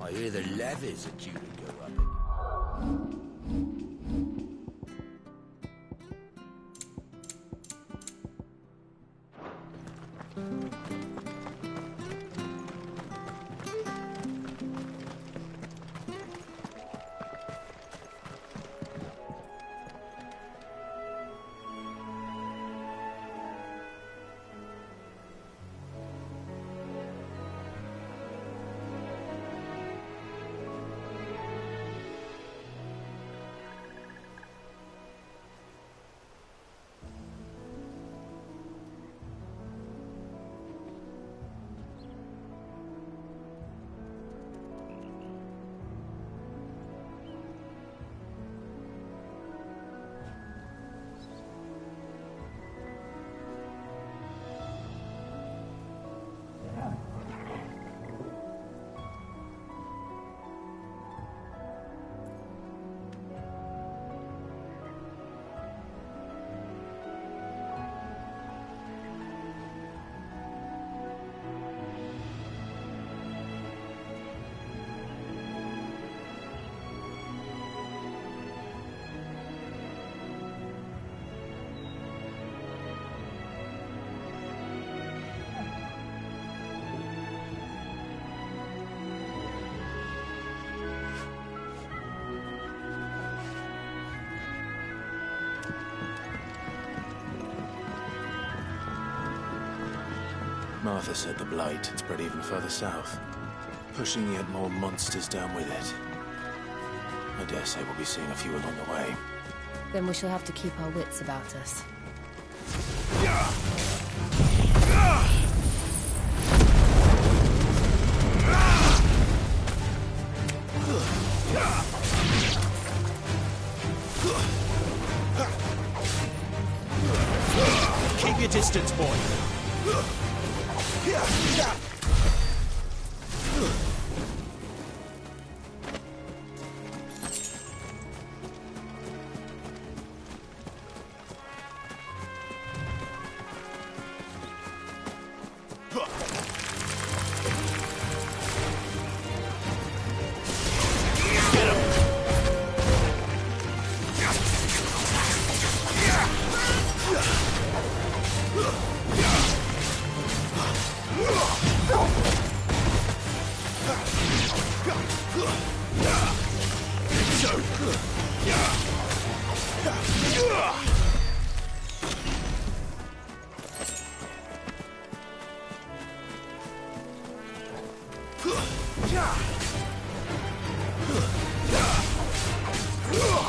I hear the levies are due to go up again. Martha said the Blight had spread even further south, pushing yet more monsters down with it. I dare say we'll be seeing a few along the way. Then we shall have to keep our wits about us. Keep your distance, boy.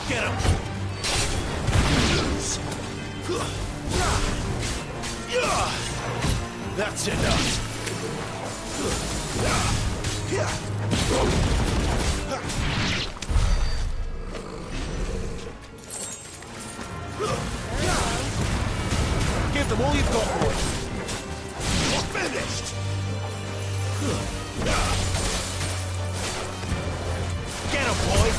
Get him! That's enough! Give them all you've got, boy! You're finished! Get him, boy!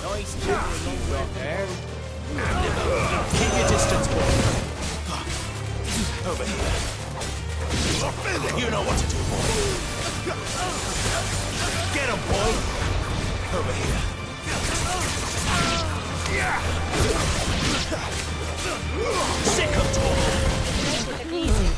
Nice along right there. Keep your distance, boy. Over here. You know what to do, boy. Get him, boy. Over here. Sick of talk. Take it easy.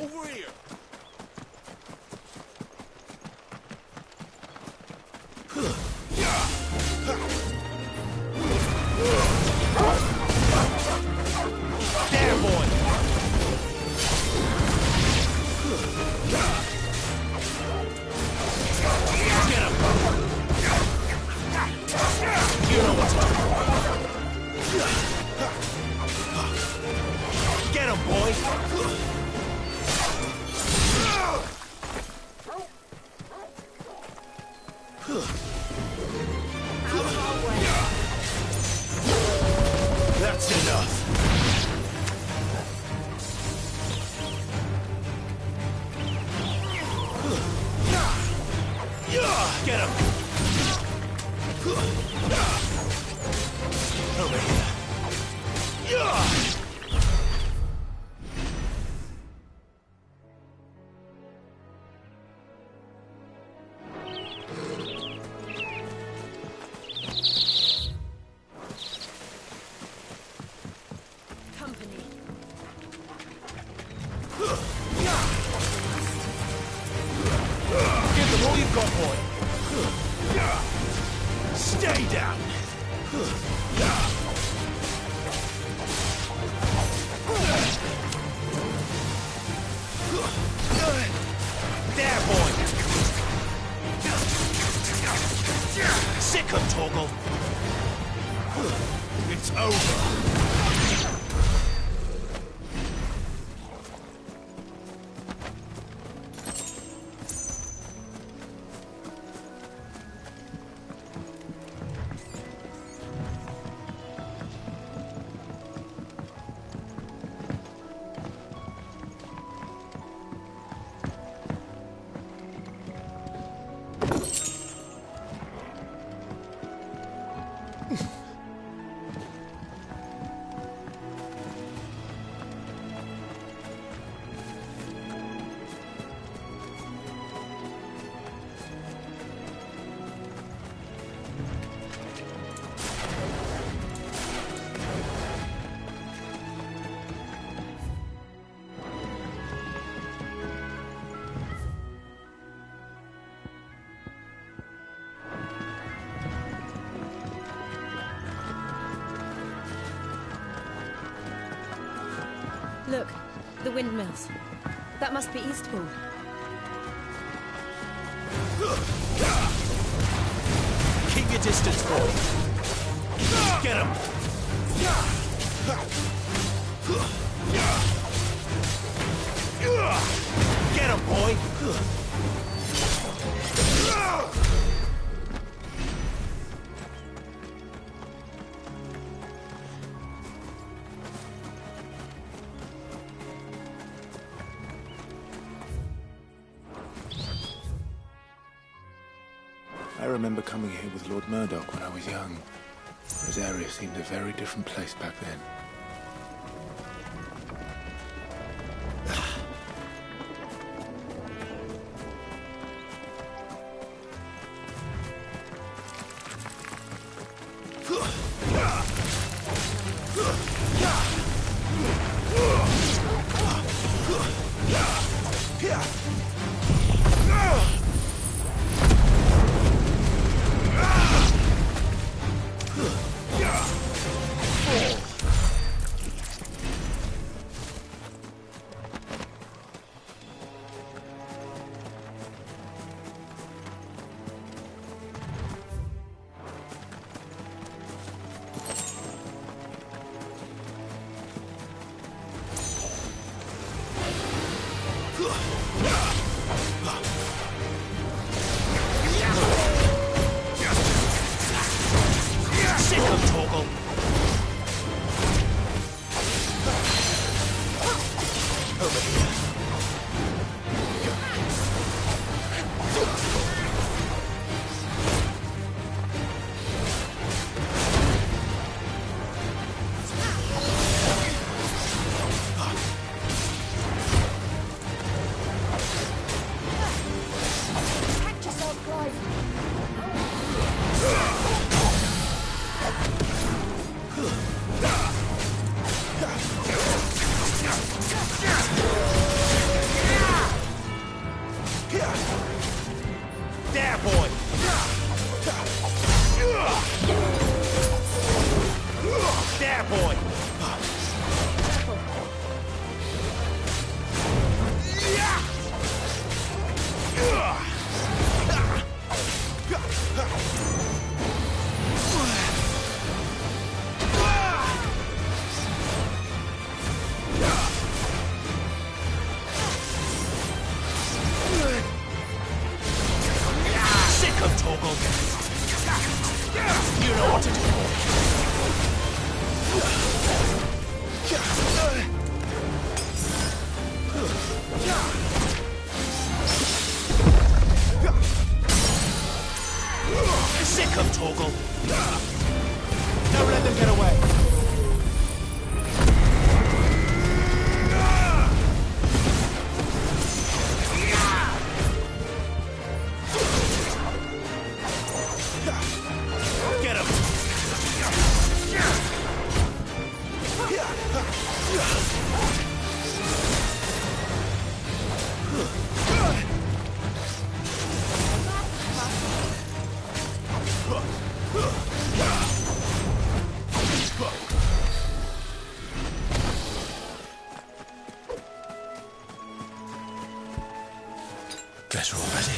Over here! There, boy! Get him! You know what to do. Get him, boy! That's enough. Get him! Over here. Company. Give them all you've got, boy. Stay down. There, boy. Sick of Torgal. It's over. Look, the windmills. That must be Eastpool. Keep your distance, boy. Get him. Get him, boy. I remember coming here with Lord Murdoch when I was young. This area seemed a very different place back then. Sick of Torgal. You know what to do. Sick of Torgal. Don't let them get away. Get him. Guess we're all ready.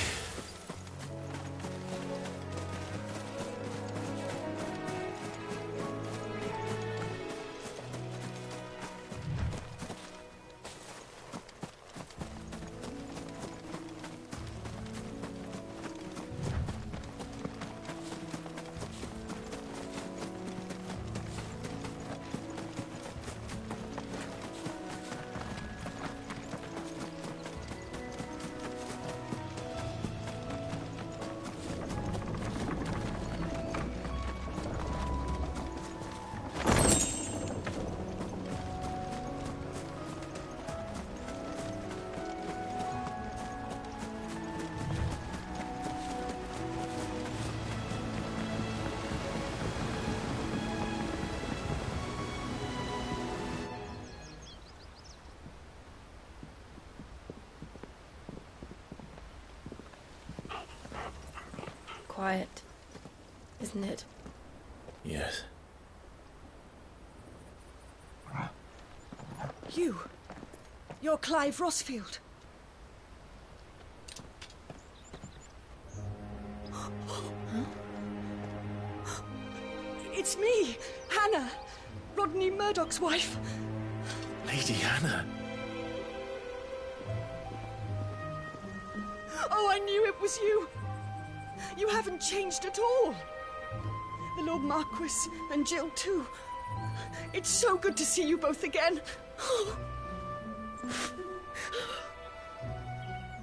Quiet, isn't it? Yes. You're Clive Rosfield. It's me, Hannah, Rodney Murdoch's wife. Lady Hannah. Oh, I knew it was you. You haven't changed at all. The Lord Marquis and Jill too. It's so good to see you both again.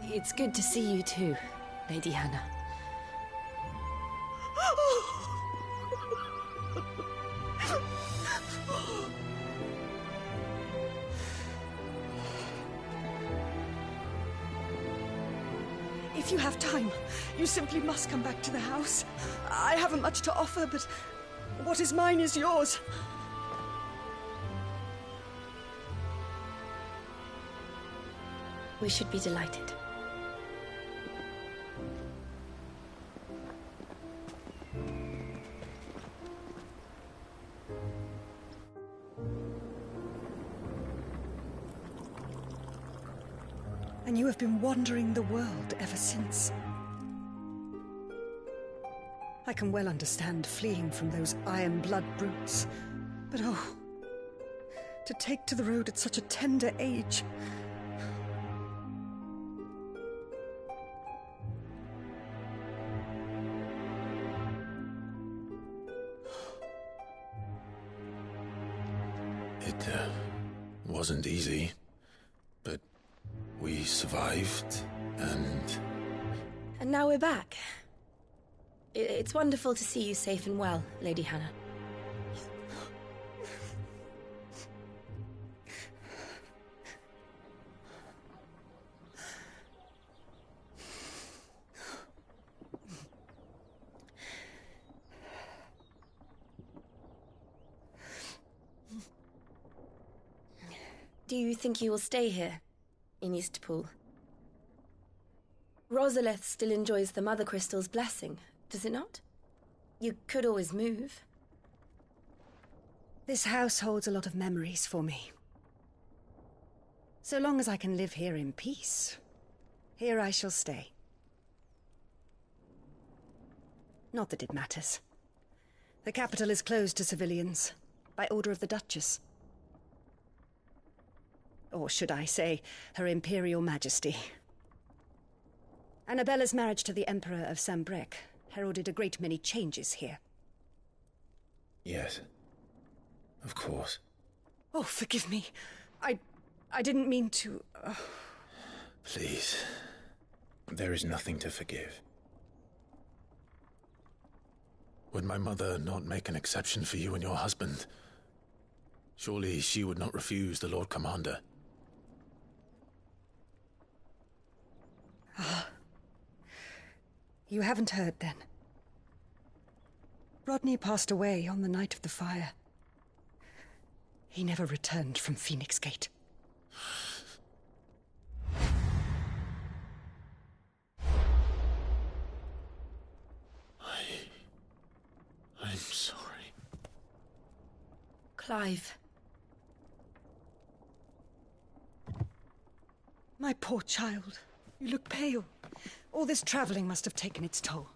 It's good to see you too, Lady Hannah. If you have time, you simply must come back to the house. I haven't much to offer, but what is mine is yours. We should be delighted. And you have been wandering the world ever since. I can well understand fleeing from those iron blood brutes, but oh, to take to the road at such a tender age. It wasn't easy, but we survived, and... And now we're back. It's wonderful to see you safe and well, Lady Hannah. Do you think you will stay here, in Eastpool? Rosalith still enjoys the Mother Crystal's blessing, does it not? You could always move. This house holds a lot of memories for me. So long as I can live here in peace, here I shall stay. Not that it matters. The capital is closed to civilians, by order of the Duchess. Or should I say, Her Imperial Majesty. Annabella's marriage to the Emperor of Sambrec heralded a great many changes here. Yes. Of course. Oh, forgive me. I didn't mean to... Please. There is nothing to forgive. Would my mother not make an exception for you and your husband? Surely she would not refuse the Lord Commander. You haven't heard, then. Rodney passed away on the night of the fire. He never returned from Phoenix Gate. I'm sorry. Clive. My poor child. You look pale. All this traveling must have taken its toll.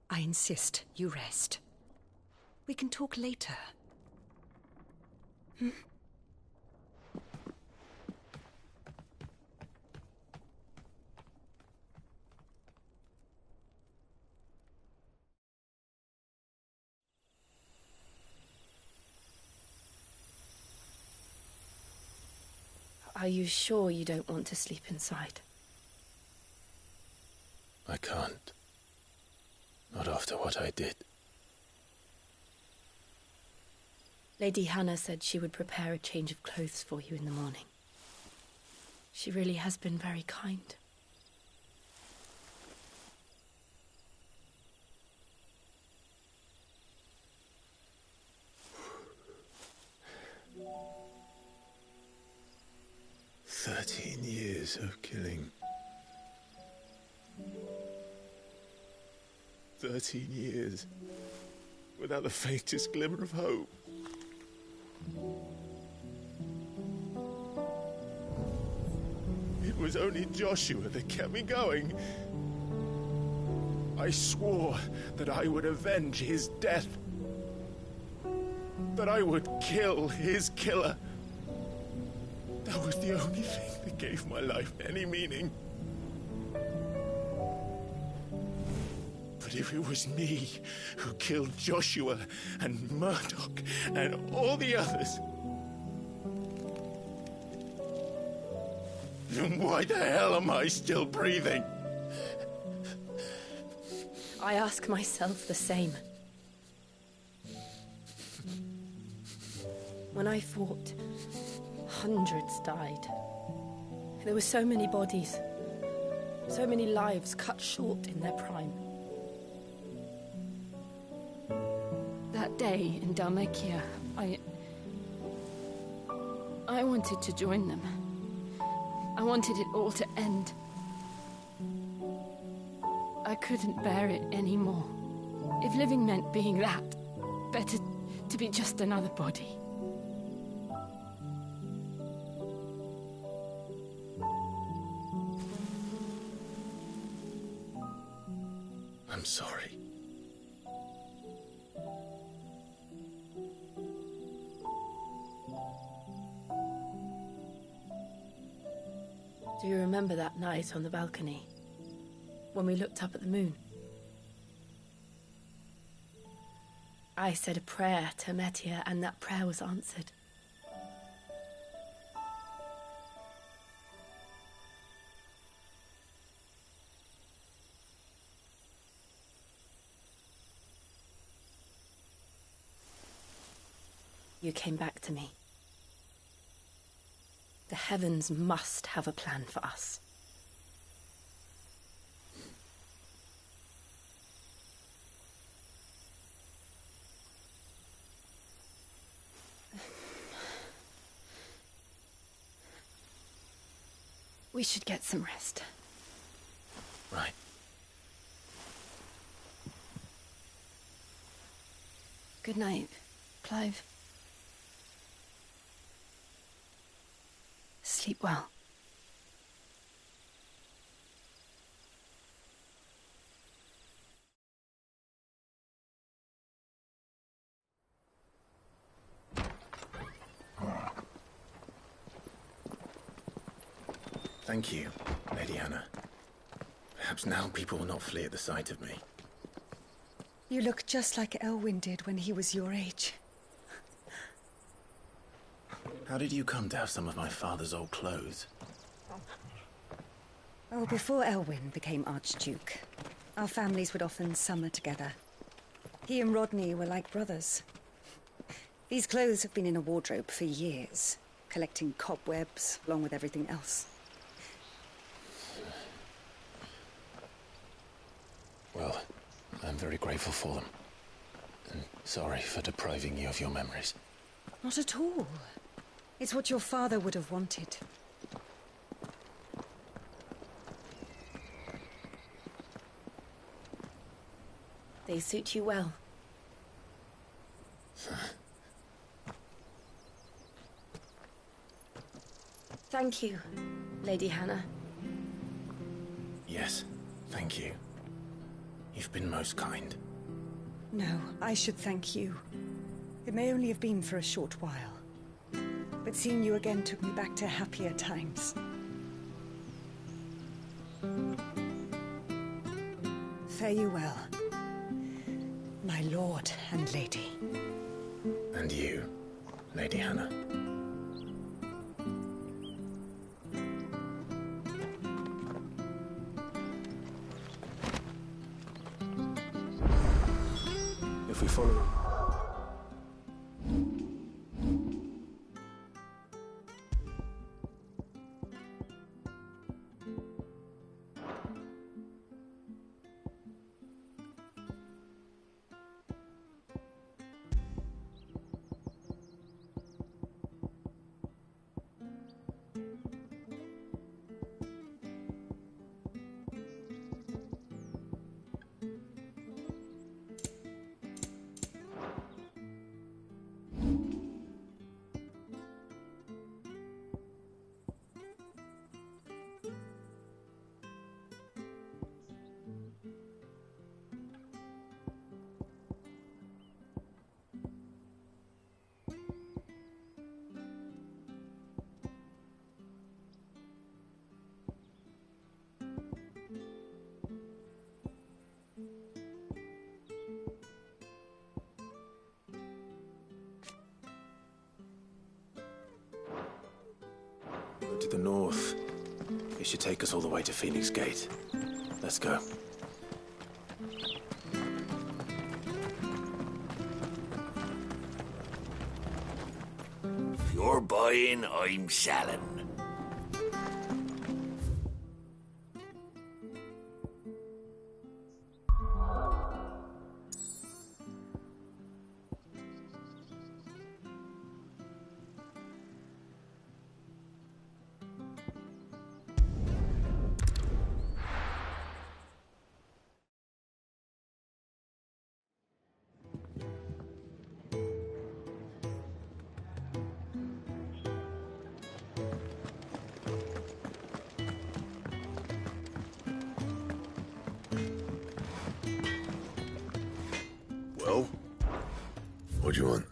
I insist you rest. We can talk later. Are you sure you don't want to sleep inside? I can't. Not after what I did. Lady Hannah said she would prepare a change of clothes for you in the morning. She really has been very kind. Years of killing. 13 years without the faintest glimmer of hope. It was only Joshua that kept me going. I swore that I would avenge his death. That I would kill his killer. That was the only thing that gave my life any meaning. But if it was me who killed Joshua and Murdoch and all the others, then why the hell am I still breathing? I ask myself the same. When I fought, hundreds died. There were so many bodies, so many lives cut short in their prime. That day in Dhalmekia, I wanted to join them. I wanted it all to end. I couldn't bear it anymore. If living meant being that, better to be just another body. I'm sorry. Do you remember that night on the balcony? When we looked up at the moon? I said a prayer to Metia, and that prayer was answered. You came back to me. The heavens must have a plan for us. We should get some rest. Right. Good night, Clive. Sleep well. Thank you, Lady Hannah. Perhaps now people will not flee at the sight of me. You look just like Elwyn did when he was your age. How did you come to have some of my father's old clothes? Oh, before Elwyn became Archduke, our families would often summer together. He and Rodney were like brothers. These clothes have been in a wardrobe for years, collecting cobwebs along with everything else. Well, I'm very grateful for them. And sorry for depriving you of your memories. Not at all. It's what your father would have wanted. They suit you well. Thank you, Lady Hannah. Yes, thank you. You've been most kind. No, I should thank you. It may only have been for a short while, but seeing you again took me back to happier times. Fare you well, my lord and lady. And you, Lady Hannah. If we follow... To the north. It should take us all the way to Phoenix Gate. Let's go. If you're buying, I'm selling. Well, what do you want?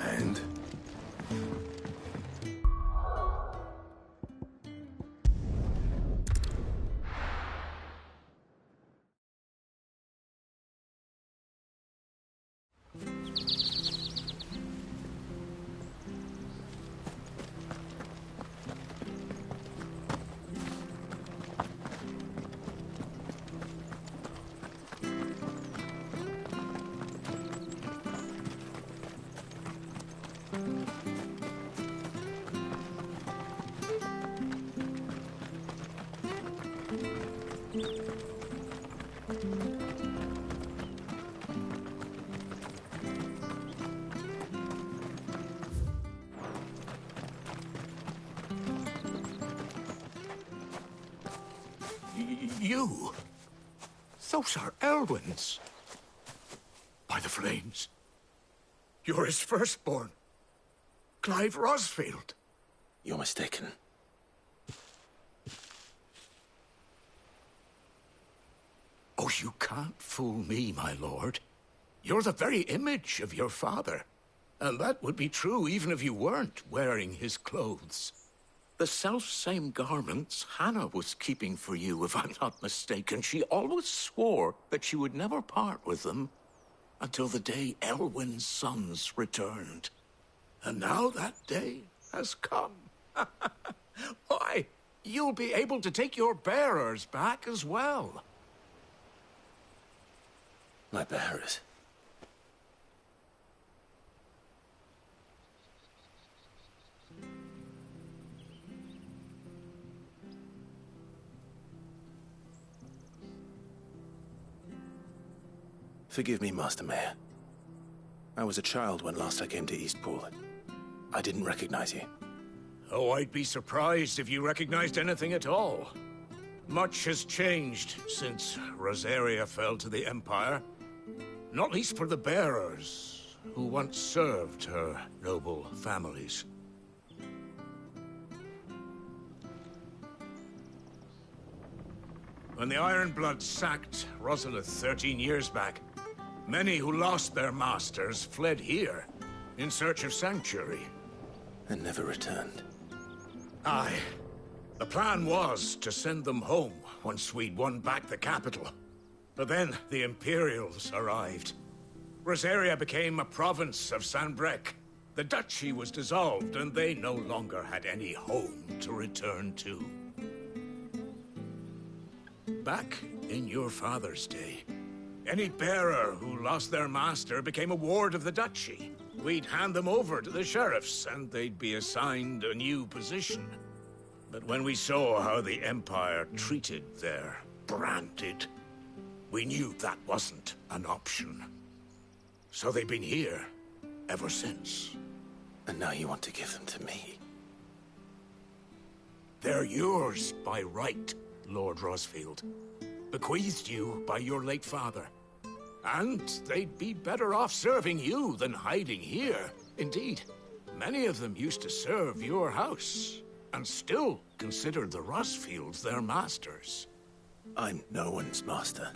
And? You? Those are Elwyn's. By the flames. You're his firstborn. Clive Rosfield. You're mistaken. Oh, you can't fool me, my lord. You're the very image of your father. And that would be true even if you weren't wearing his clothes. The self-same garments Hannah was keeping for you, if I'm not mistaken. She always swore that she would never part with them until the day Elwyn's sons returned. And now that day has come. Why, you'll be able to take your bearers back as well. My bearers. Forgive me, Master Mayor. I was a child when last I came to Eastpool. I didn't recognize you. Oh, I'd be surprised if you recognized anything at all. Much has changed since Rosaria fell to the Empire. Not least for the bearers, who once served her noble families. When the Ironbloods sacked Rosalith 13 years back, many who lost their masters fled here in search of sanctuary. And never returned. Aye. The plan was to send them home once we'd won back the capital. But then the Imperials arrived. Rosaria became a province of Sanbreque. The duchy was dissolved, and they no longer had any home to return to. Back in your father's day, any bearer who lost their master became a ward of the duchy. We'd hand them over to the sheriffs, and they'd be assigned a new position. But when we saw how the Empire treated their branded, we knew that wasn't an option. So they've been here ever since. And now you want to give them to me? They're yours by right, Lord Rosfield. Bequeathed you by your late father. And they'd be better off serving you than hiding here. Indeed, many of them used to serve your house, and still consider the Rosfields their masters. I'm no one's master.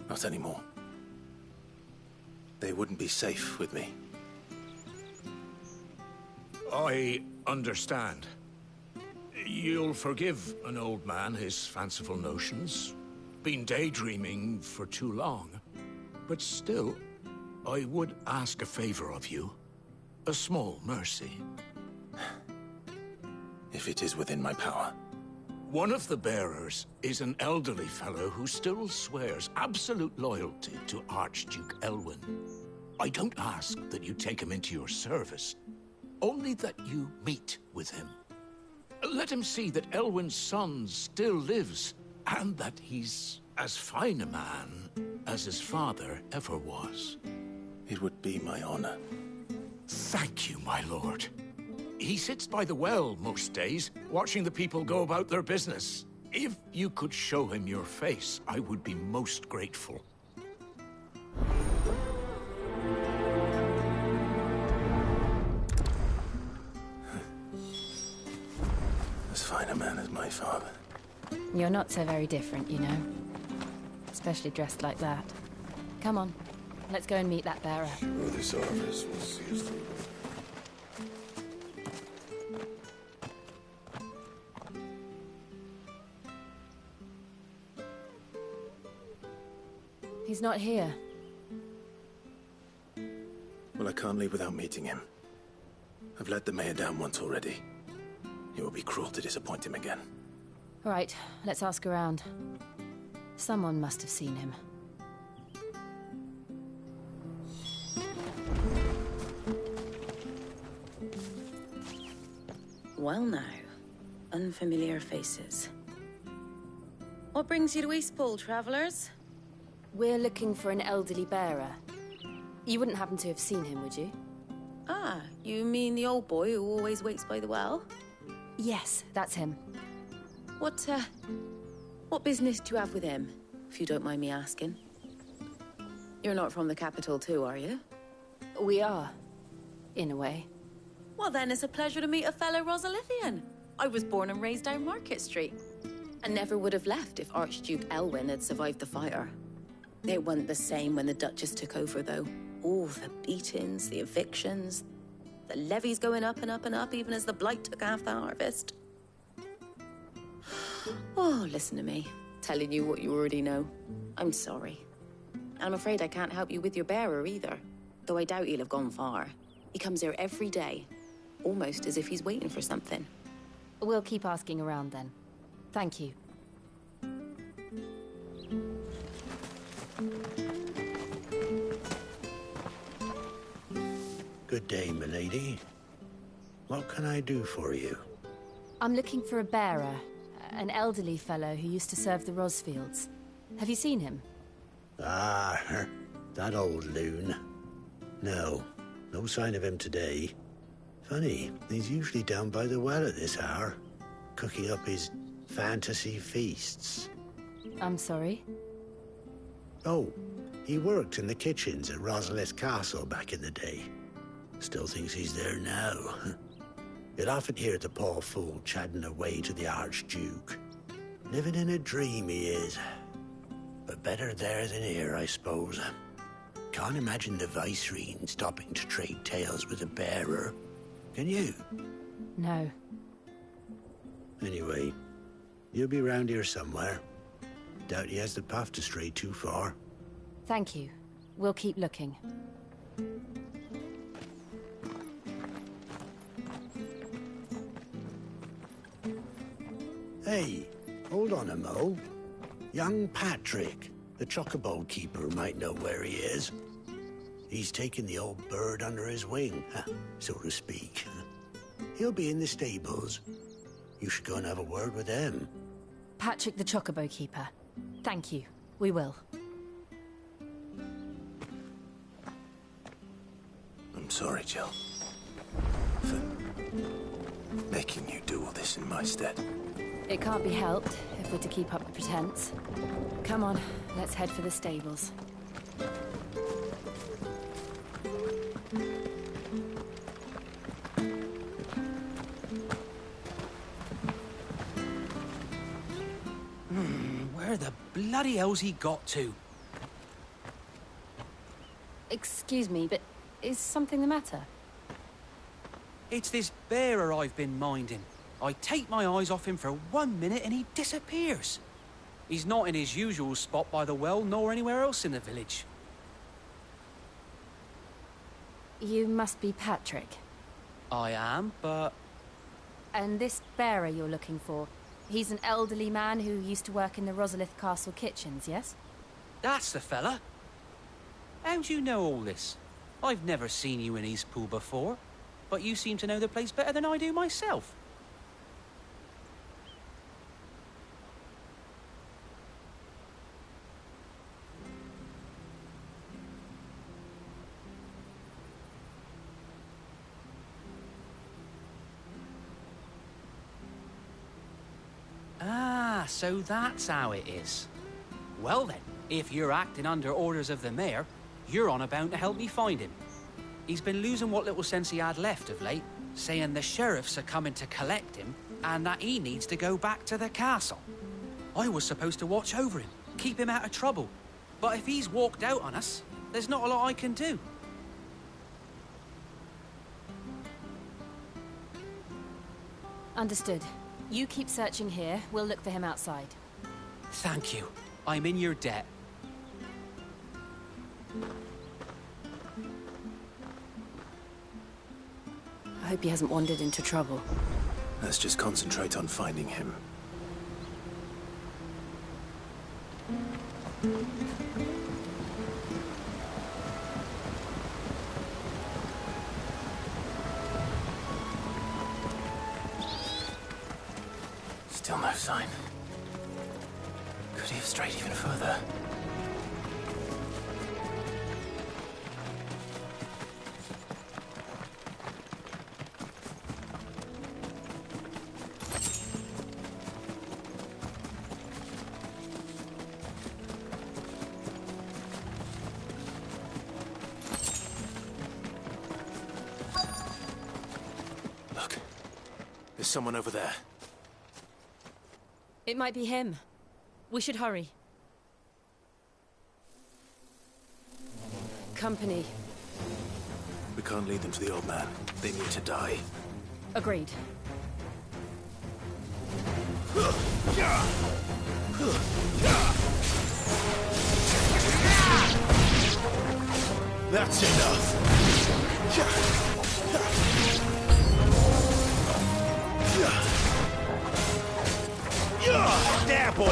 Not anymore. They wouldn't be safe with me. I understand. You'll forgive an old man his fanciful notions. Been daydreaming for too long. But still, I would ask a favor of you. A small mercy. If it is within my power. One of the bearers is an elderly fellow who still swears absolute loyalty to Archduke Elwyn. I don't ask that you take him into your service, only that you meet with him. Let him see that Elwyn's son still lives, and that he's as fine a man as his father ever was. It would be my honor. Thank you, my lord. He sits by the well most days, watching the people go about their business. If you could show him your face, I would be most grateful. As fine a man as my father. You're not so very different, you know. Especially dressed like that. Come on, let's go and meet that bearer. Well, this office will see us through. He's not here. Well, I can't leave without meeting him. I've let the mayor down once already. It would be cruel to disappoint him again. All right, let's ask around. Someone must have seen him. Well now, unfamiliar faces. What brings you to Eastpool, travelers? We're looking for an elderly bearer. You wouldn't happen to have seen him, would you? Ah, you mean the old boy who always waits by the well? Yes, that's him. What business do you have with him, if you don't mind me asking? You're not from the capital too, are you? We are, in a way. Well then, it's a pleasure to meet a fellow Rosalithian. I was born and raised down Market Street. and never would have left if Archduke Elwyn had survived the fire. It wasn't the same when the Duchess took over, though. All the beatings, the evictions, the levies going up and up and up, even as the Blight took half the harvest. Oh, listen to me, telling you what you already know. I'm sorry. I'm afraid I can't help you with your bearer either, though I doubt he'll have gone far. He comes here every day, almost as if he's waiting for something. We'll keep asking around then. Thank you. Good day, milady. What can I do for you? I'm looking for a bearer, an elderly fellow who used to serve the Rosfields. Have you seen him? Ah, that old loon. No sign of him today. Funny, he's usually down by the well at this hour, cooking up his fantasy feasts. I'm sorry? Oh, he worked in the kitchens at Rosalith Castle back in the day. Still thinks he's there now. You'll often hear the poor fool chatting away to the Archduke. Living in a dream he is. But better there than here, I suppose. Can't imagine the Viceregent stopping to trade tales with a bearer. Can you? No. Anyway, you'll be round here somewhere. Doubt he has the path to stray too far. Thank you. We'll keep looking. Hey, hold on a mo. Young Patrick, the chocobo keeper, might know where he is. He's taken the old bird under his wing, so to speak. He'll be in the stables. You should go and have a word with him. Patrick the Chocobo Keeper. Thank you. We will. I'm sorry, Jill. For making you do all this in my stead. It can't be helped if we're to keep up the pretense. Come on, let's head for the stables. Where the bloody hell's he got to? Excuse me, but is something the matter? It's this bearer I've been minding. I take my eyes off him for 1 minute and he disappears. He's not in his usual spot by the well, nor anywhere else in the village. You must be Patrick. I am, but... And this bearer you're looking for, he's an elderly man who used to work in the Rosalith Castle kitchens, yes? That's the fella. How do you know all this? I've never seen you in Eastpool before, but you seem to know the place better than I do myself. Ah, so that's how it is. Well then, if you're acting under orders of the mayor, you're on about to help me find him. He's been losing what little sense he had left of late, saying the sheriffs are coming to collect him and that he needs to go back to the castle. I was supposed to watch over him, keep him out of trouble. But if he's walked out on us, there's not a lot I can do. Understood. You keep searching here, we'll look for him outside. Thank you. I'm in your debt. I hope he hasn't wandered into trouble. Let's just concentrate on finding him. Still no sign. Could he have strayed even further? Look, there's someone over there. It might be him. We should hurry. Company. We can't lead them to the old man. They need to die. Agreed. That's enough. There, boy!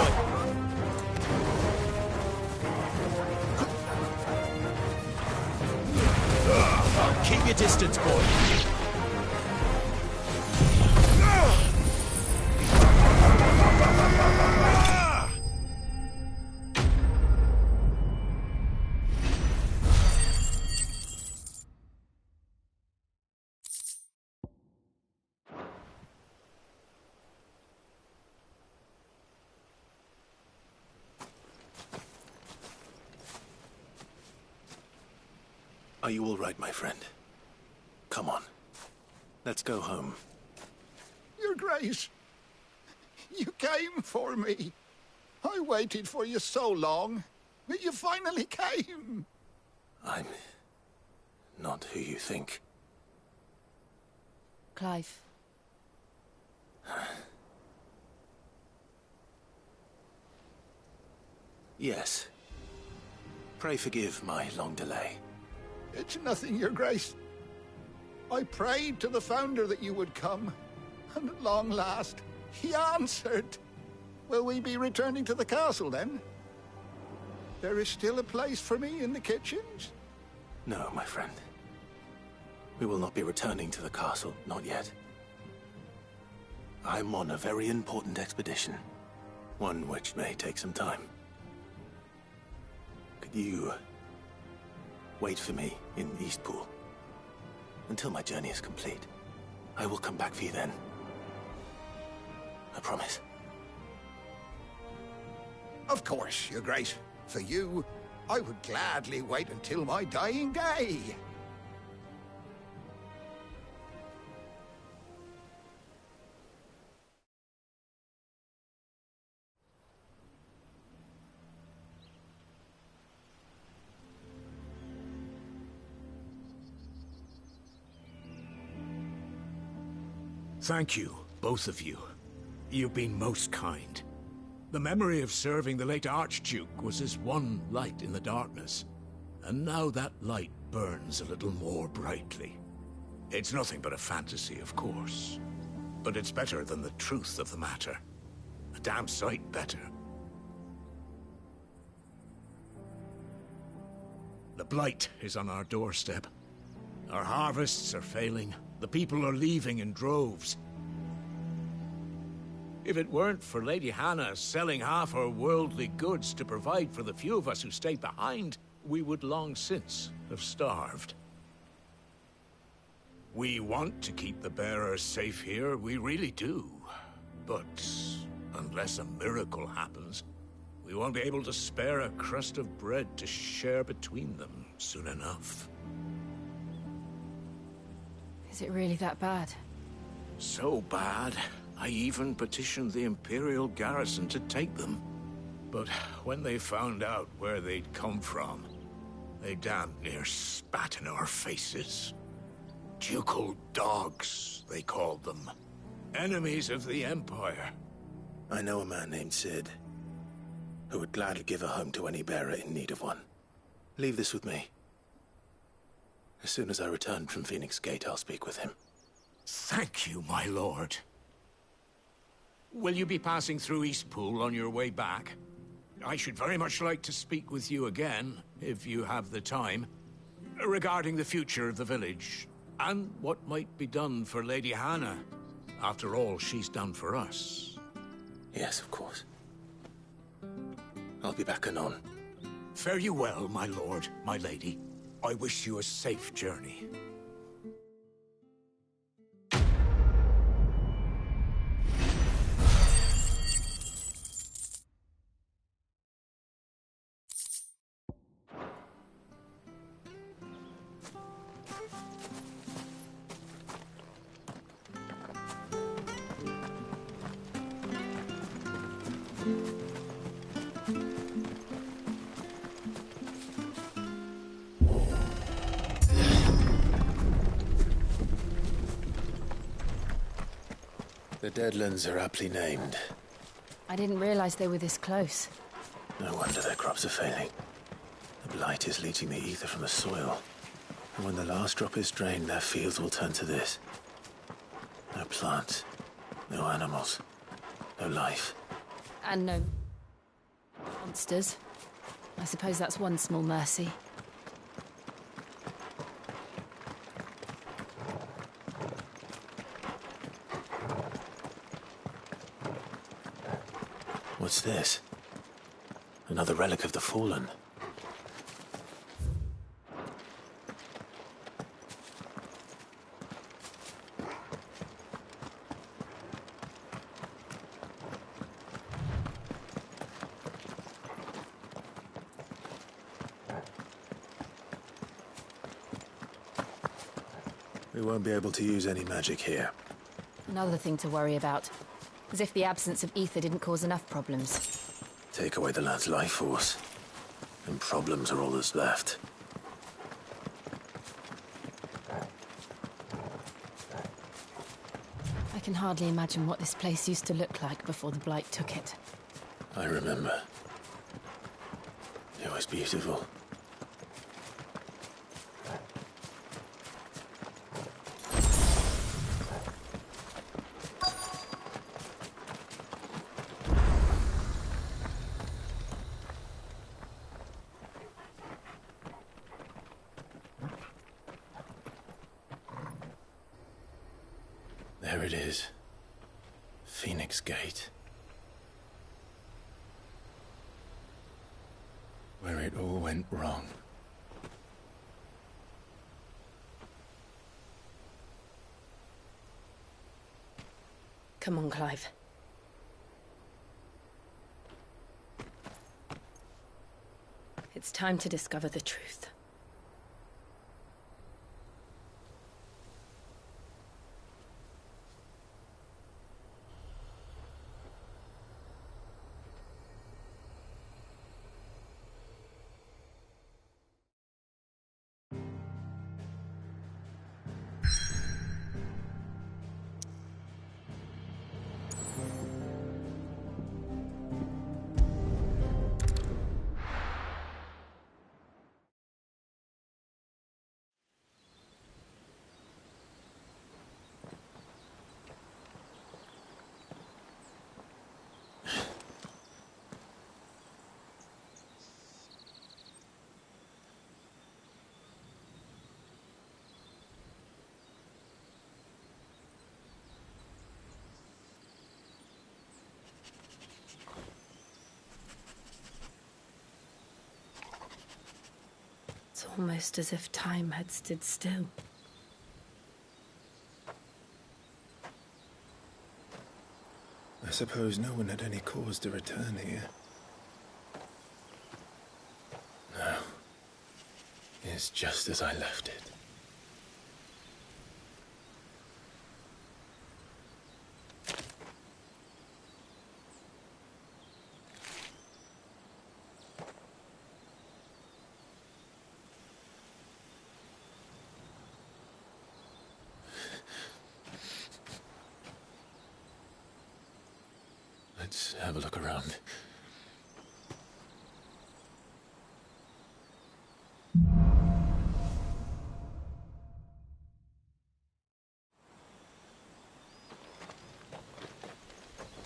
Keep your distance, boy. Are you all right, my friend? Come on. Let's go home. Your Grace, you came for me. I waited for you so long, but you finally came. I'm not who you think. Clive. Yes. Pray forgive my long delay. It's nothing, Your Grace. I prayed to the Founder that you would come, and at long last, he answered. Will we be returning to the castle, then? There is still a place for me in the kitchens? No, my friend. We will not be returning to the castle, not yet. I'm on a very important expedition. One which may take some time. Could you wait for me in Eastpool until my journey is complete? I will come back for you then. I promise. Of course, Your Grace. For you, I would gladly wait until my dying day. Thank you, both of you. You've been most kind. The memory of serving the late Archduke was as one light in the darkness, and now that light burns a little more brightly. It's nothing but a fantasy, of course, but it's better than the truth of the matter. A damn sight better. The Blight is on our doorstep. Our harvests are failing. The people are leaving in droves. If it weren't for Lady Hannah selling half her worldly goods to provide for the few of us who stayed behind, we would long since have starved. We want to keep the bearers safe here, we really do. But unless a miracle happens, we won't be able to spare a crust of bread to share between them soon enough. Is it really that bad? So bad, I even petitioned the Imperial garrison to take them. But when they found out where they'd come from, they damn near spat in our faces. Ducal dogs, they called them. Enemies of the Empire. I know a man named Cid, who would gladly give a home to any bearer in need of one. Leave this with me. As soon as I return from Phoenix Gate, I'll speak with him. Thank you, my lord. Will you be passing through Eastpool on your way back? I should very much like to speak with you again, if you have the time, regarding the future of the village, and what might be done for Lady Hannah. After all she's done for us. Yes, of course. I'll be back anon. Fare you well, my lord, my lady. I wish you a safe journey. The Deadlands are aptly named. I didn't realize they were this close. No wonder their crops are failing. The blight is leaching the ether from the soil. And when the last drop is drained, their fields will turn to this. No plants, no animals, no life. And no monsters. I suppose that's one small mercy. What's this? Another relic of the Fallen. We won't be able to use any magic here. Another thing to worry about. As if the absence of ether didn't cause enough problems. Take away the lad's life force, and problems are all that's left. I can hardly imagine what this place used to look like before the Blight took it. I remember. It was beautiful. There it is. Phoenix Gate. Where it all went wrong. Come on, Clive. It's time to discover the truth. It's almost as if time had stood still. I suppose no one had any cause to return here. No. It's just as I left it. Let's have a look around.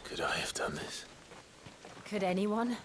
Could I have done this? Could anyone?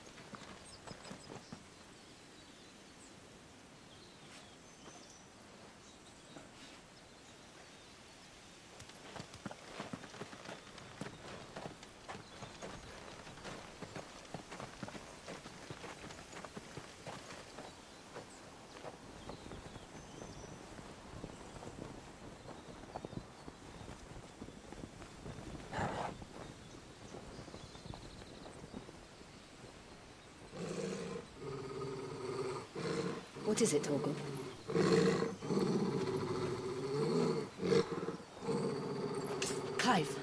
What is it, Torgal? Clive.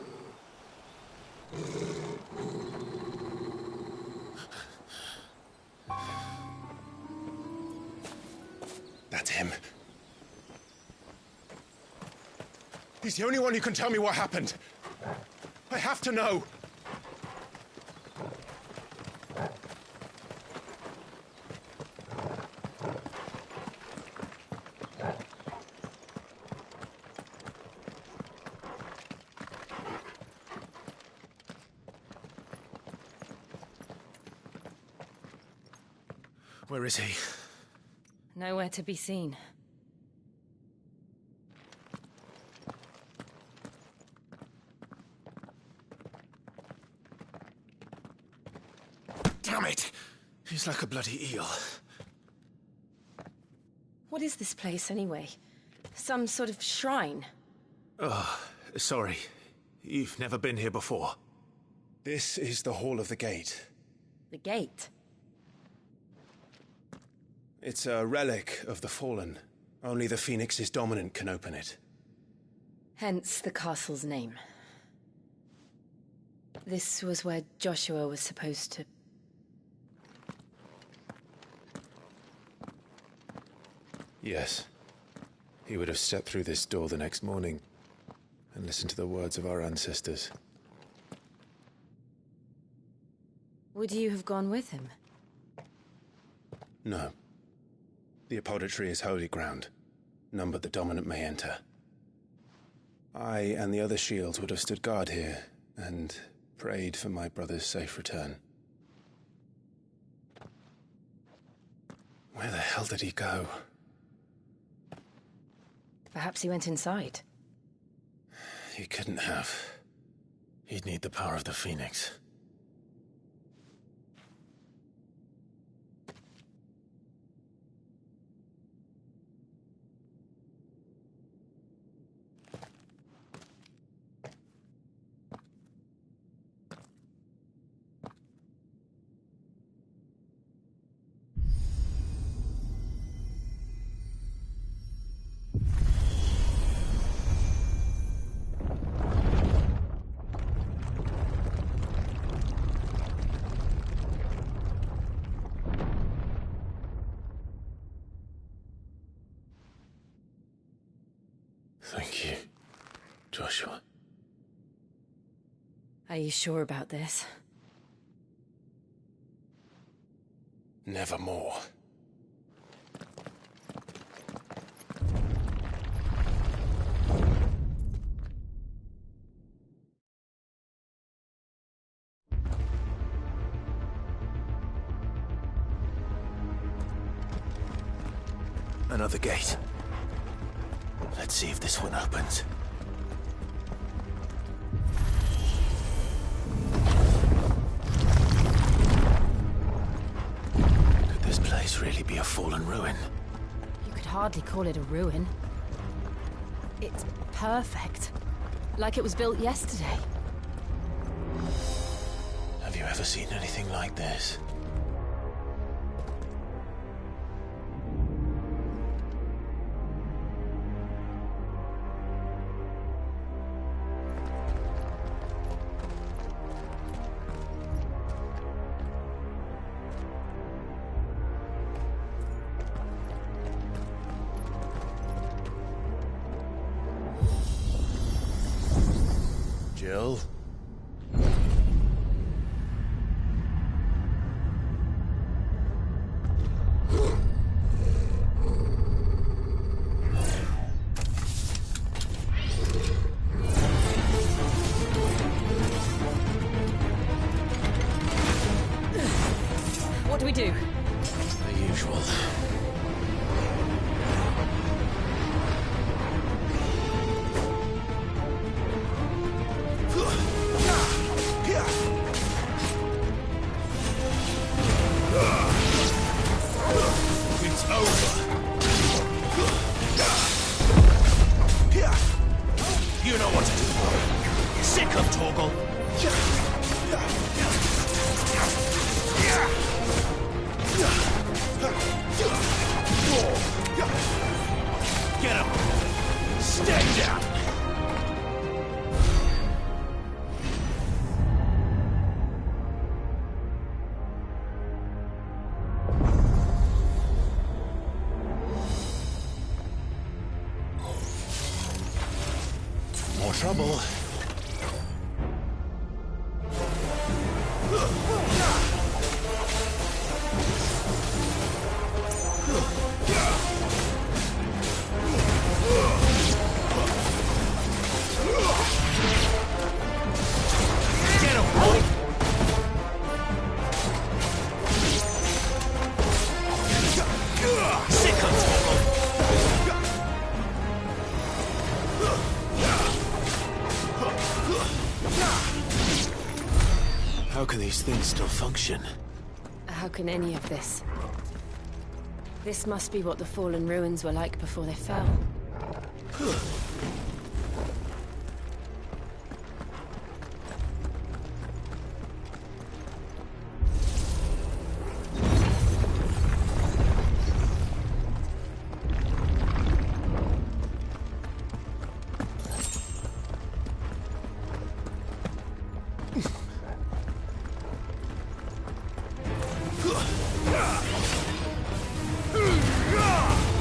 That's him. He's the only one who can tell me what happened. I have to know! Where is he? Nowhere to be seen. Damn it! He's like a bloody eel. What is this place, anyway? Some sort of shrine? Oh, sorry. You've never been here before. This is the Hall of the Gate. The gate? It's a relic of the Fallen. Only the Phoenix's dominant can open it. Hence the castle's name. This was where Joshua was supposed to... Yes. He would have stepped through this door the next morning and listened to the words of our ancestors. Would you have gone with him? No. The Apodatory is holy ground. None but the dominant may enter. I and the other shields would have stood guard here and prayed for my brother's safe return. Where the hell did he go? Perhaps he went inside. He couldn't have. He'd need the power of the Phoenix. Thank you, Joshua. Are you sure about this? Nevermore. Another gate. Let's see if this one opens. Could this place really be a fallen ruin? You could hardly call it a ruin. It's perfect. Like it was built yesterday. Have you ever seen anything like this? Jill? What do we do? The usual. It's over. You know what to do. Sick of Torgal. Get him. Stay down. More trouble. How can these things still function? How can any of this? This must be what the fallen ruins were like before they fell.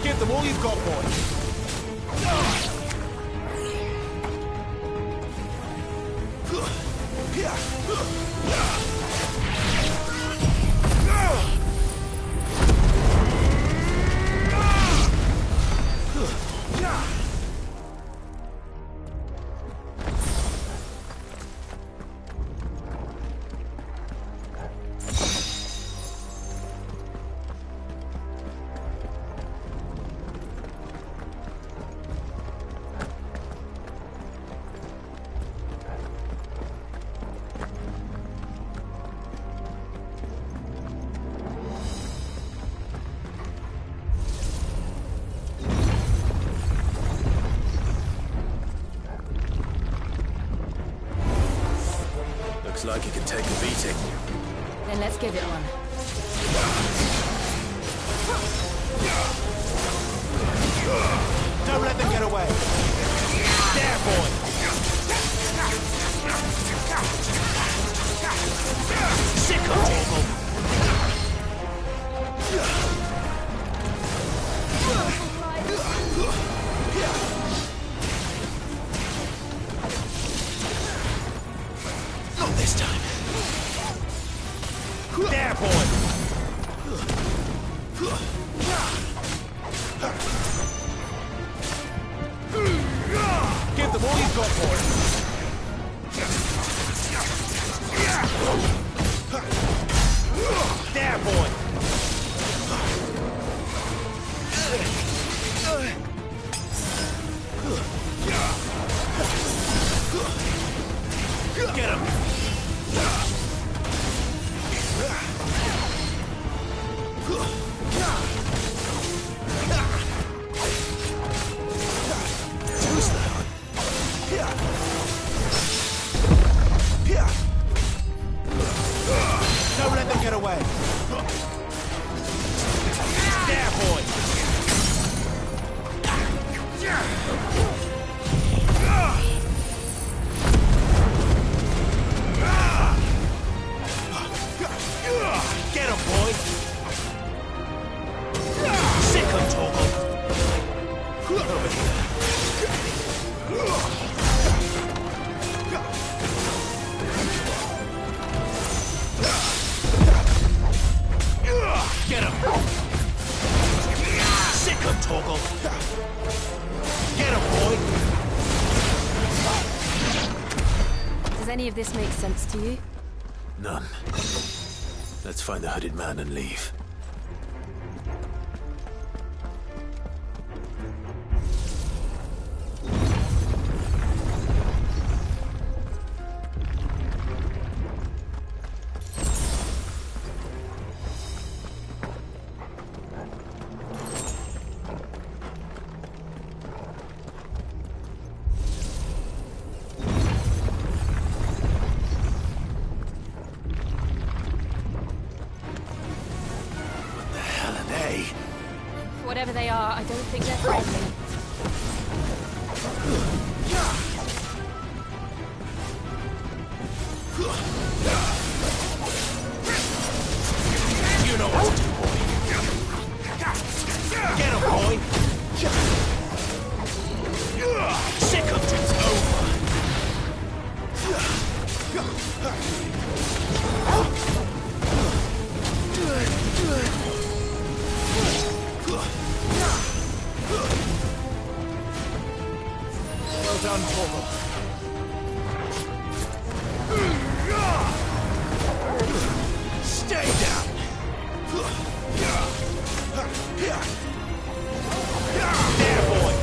Give them all you've got, boy. Looks like he can take a beating. Then let's give it one. Don't let them get away. There, boy. Sick of Torgal. Not this time. There, boy. Give them all you've got, boy. There, boy. Get him. Who's that? Don't let them get away. There, boy. Get him, boy. Sick of Torgal. Over here. Get him! Sick of Torgal! Get him, boy! Does any of this make sense to you? None. Let's find the hooded man and leave. Whatever they are, I don't think they're friendly. You know what to do, boy. Get him, boy. Sick of it's over. Well done, Torgal. Stay down. There, boy.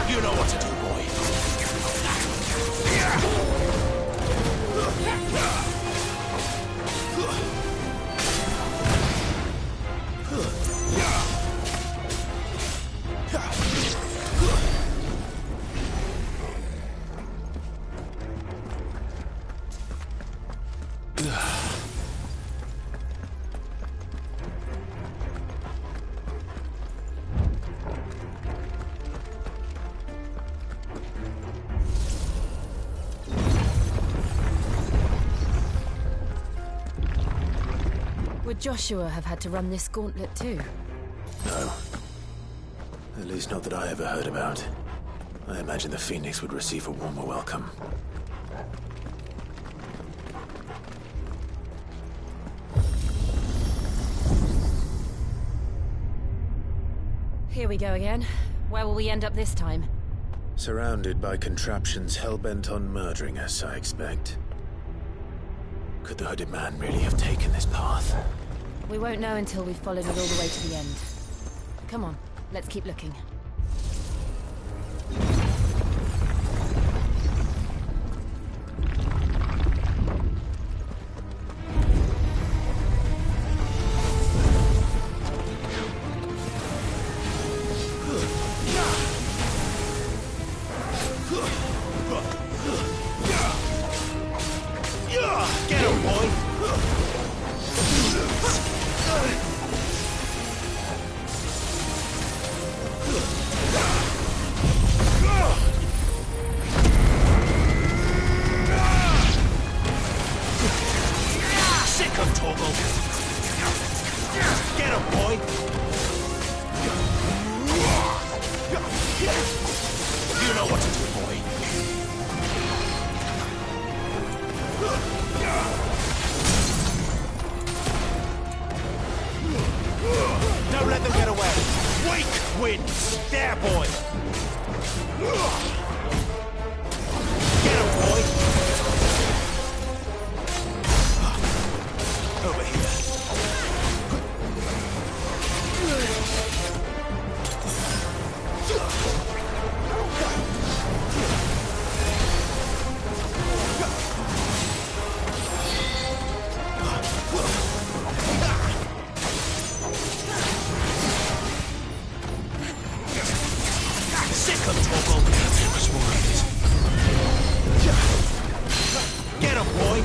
You know what to do, boy. Would Joshua have had to run this gauntlet too? No. At least not that I ever heard about. I imagine the Phoenix would receive a warmer welcome. Here we go again. Where will we end up this time? Surrounded by contraptions hell-bent on murdering us, I expect. Could the hooded man really have taken this path? We won't know until we've followed it all the way to the end. Come on, let's keep looking. Get him, boy! Sick of Torgal! Get him, boy! You know what to do, boy. Don't let them get away. Wake wins. There, boy. Get him, boy. Over here. Sick of Torgal. There was more of it. Get him, boy.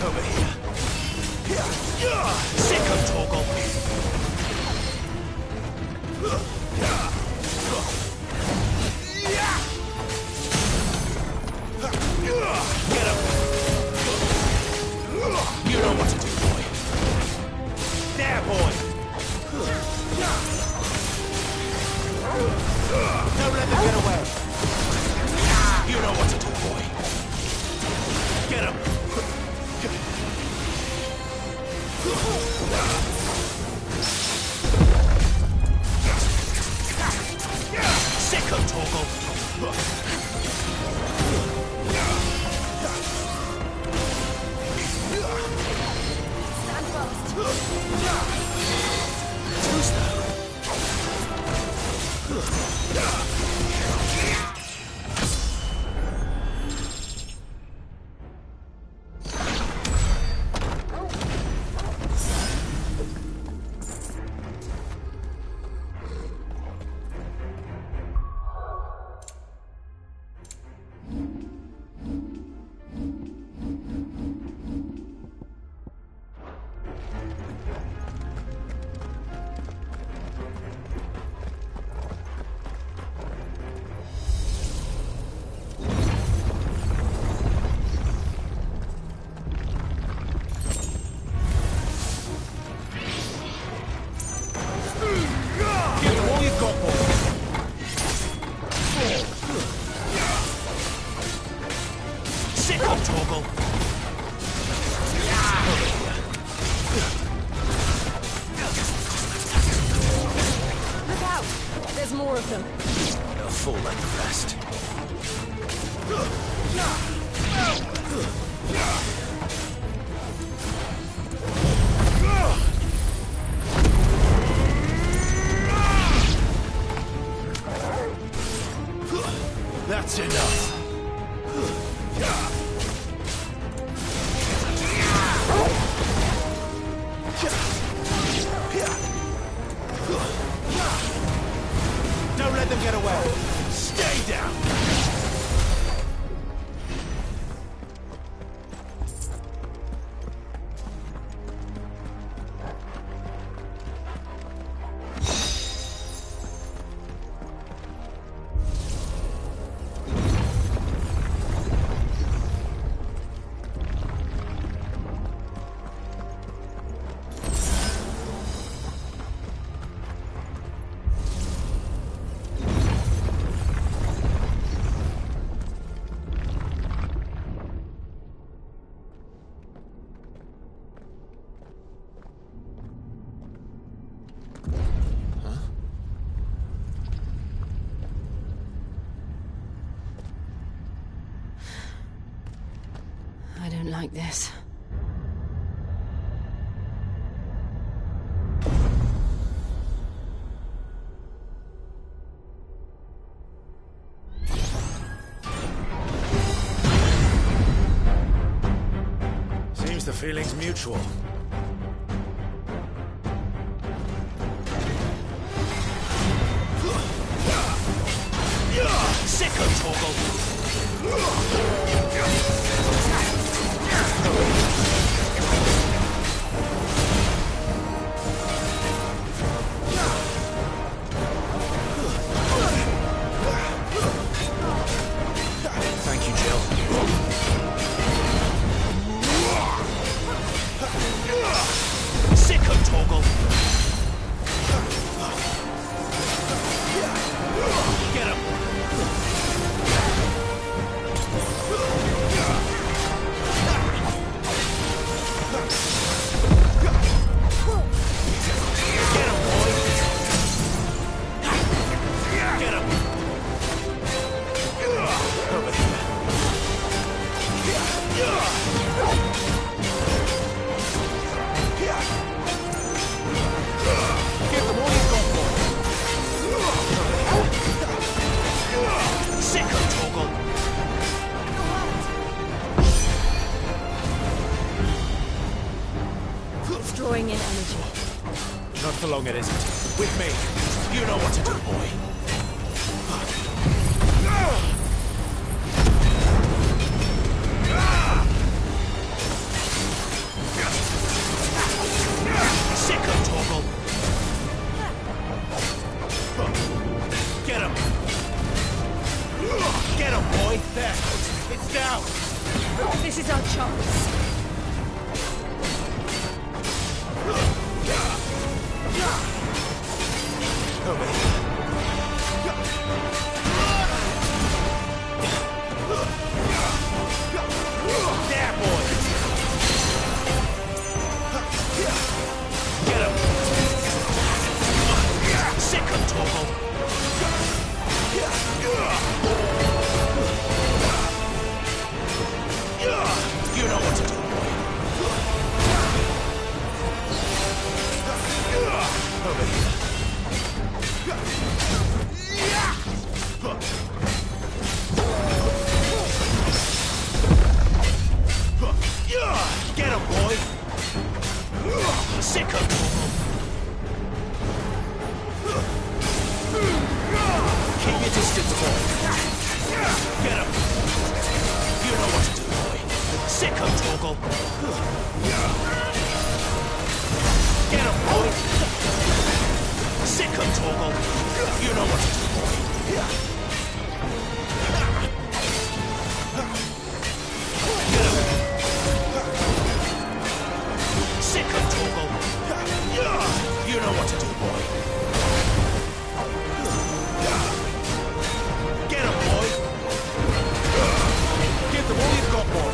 Over here. Sick of Torgal. Get him. You know what to do, boy. There, boy. Don't let them get away. You know what to do, boy. Get him. Sick of Torgal. Stand fast. Too slow. There's more of them. They'll fall like the rest. That's enough. Don't let them get away. Stay down. I don't like this. Seems the feeling's mutual. Sick of Torgal! Thank you, Jill. Sick of Torgal! Get him! Drawing in energy. Not for long, it isn't. With me. You know what to do, boy. him, boy! Sick him! Keep your distance, boy! Get him! You know what to do, boy! Sick him, Torgal! Get him, boy! Sick him, Torgal! You know what to do, boy! Sick of Torgal! You know what to do, boy. Get him, boy! Give them all you've got, boy.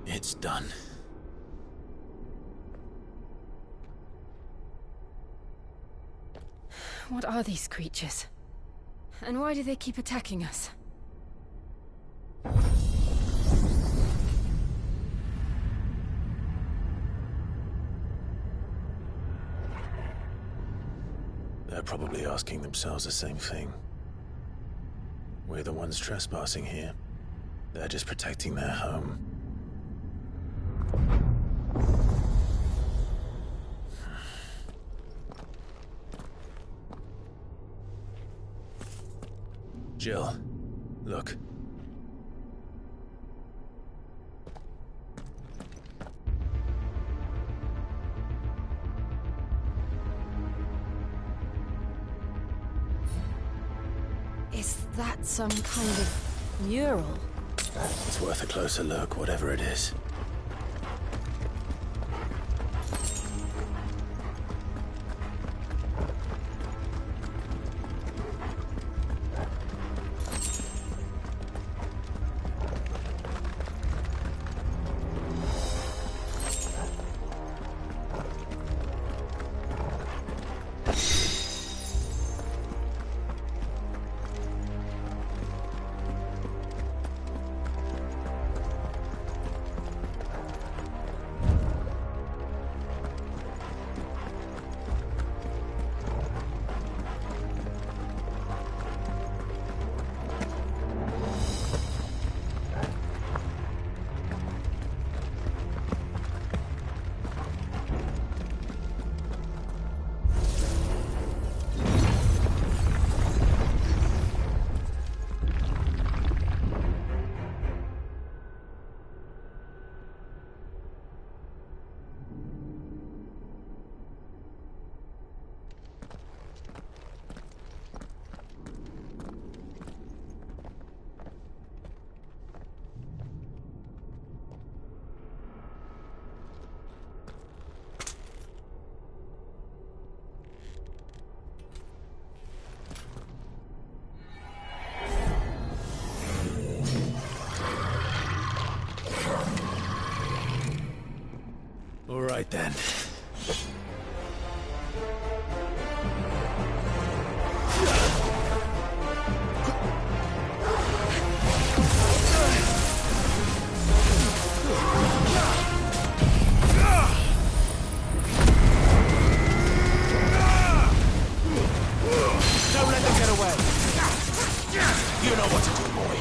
It's done. What are these creatures? And why do they keep attacking us? They're probably asking themselves the same thing. We're the ones trespassing here. They're just protecting their home. Jill, look. Is that some kind of mural? It's worth a closer look, whatever it is. All right, then. Don't let them get away. You know what to do, boy.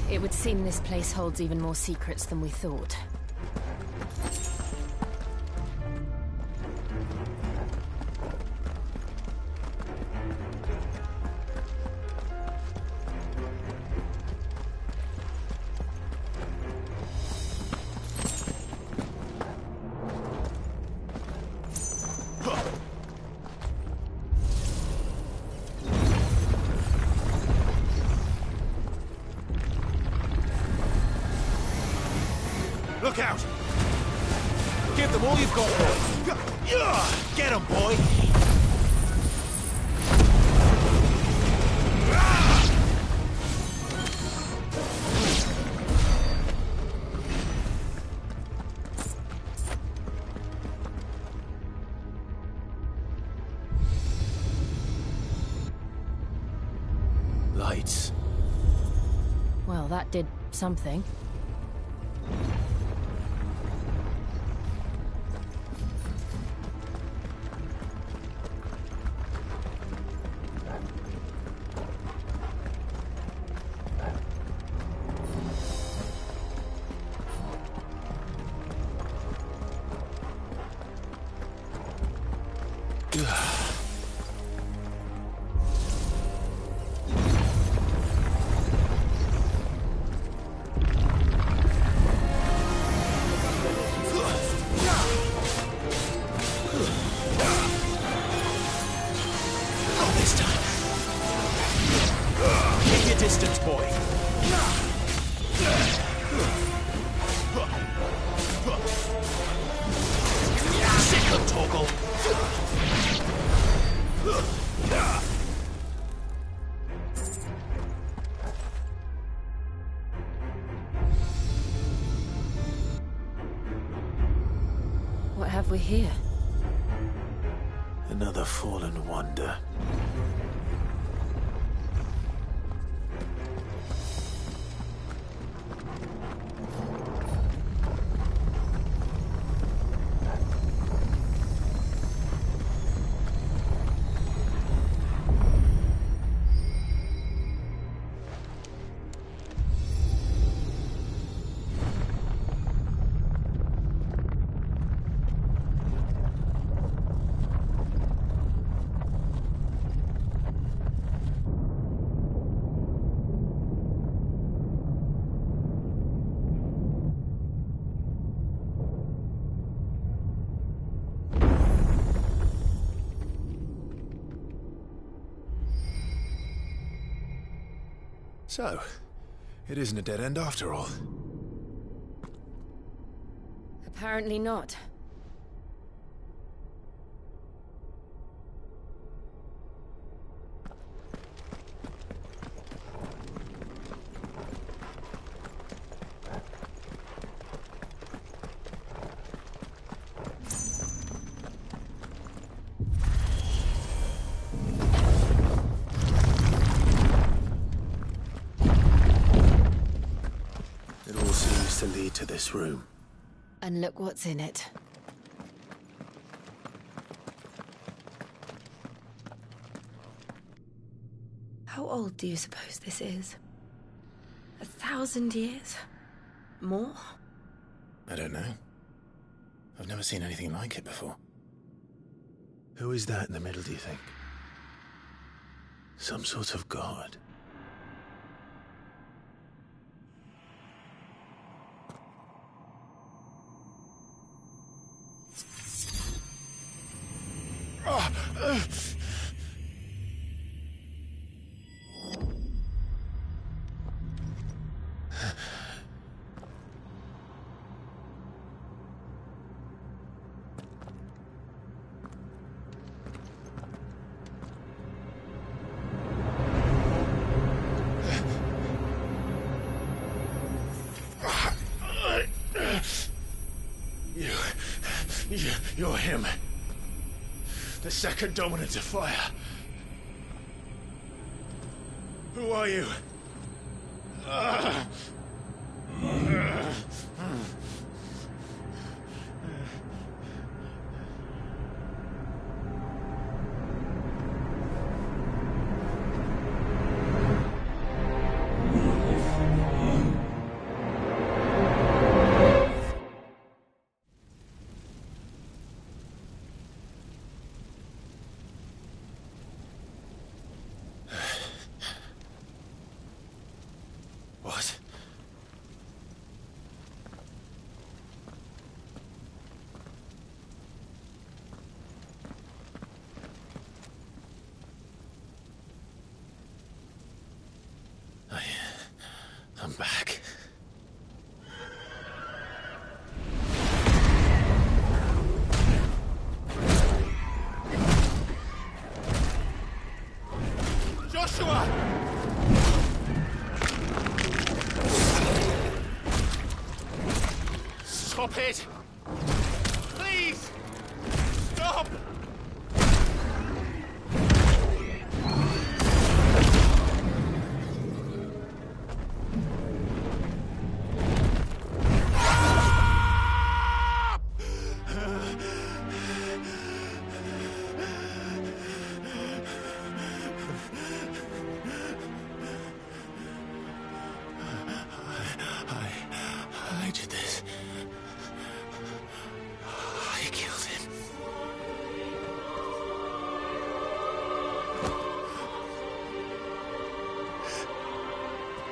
It would seem this place holds even more secrets than we thought. Look out! Give them all you've got, boy! Get them, boy! Lights. Well, that did something. Distance, boy. Sick of Torgal. What have we here? Another fallen wonder. So, it isn't a dead end after all. Apparently not. To lead to this room. And look what's in it. How old do you suppose this is? 1,000 years? More? I don't know. I've never seen anything like it before. Who is that in the middle, do you think? Some sort of god? You're him. The second dominant of fire. Who are you? What? I'm back. Joshua! Stop it! Please! Stop! I did this. I killed him.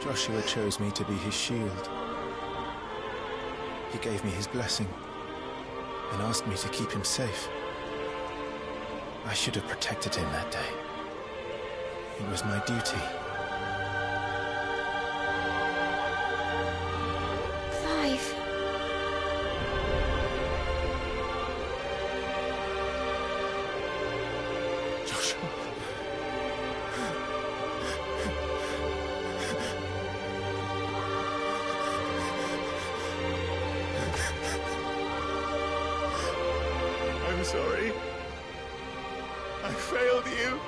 Joshua chose me to be his shield. He gave me his blessing and asked me to keep him safe. I should have protected him that day. It was my duty. Clive. Joshua. I'm sorry. I failed you.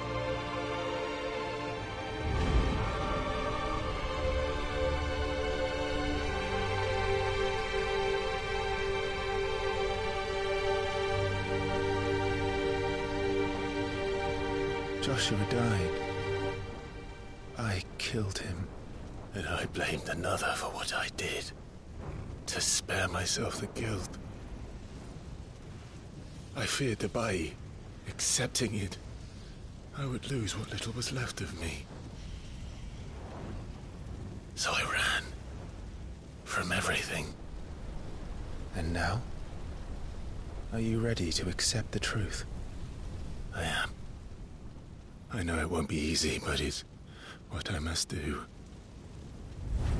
Joshua died. I killed him. And I blamed another for what I did. To spare myself the guilt. I feared that by accepting it, I would lose what little was left of me. So I ran. From everything. And now? Are you ready to accept the truth? I am. I know it won't be easy, but it's what I must do.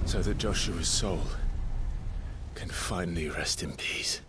So that Joshua's soul can finally rest in peace.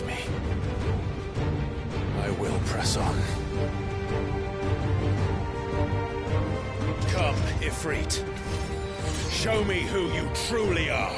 Me. I will press on. Come, Ifrit. Show me who you truly are.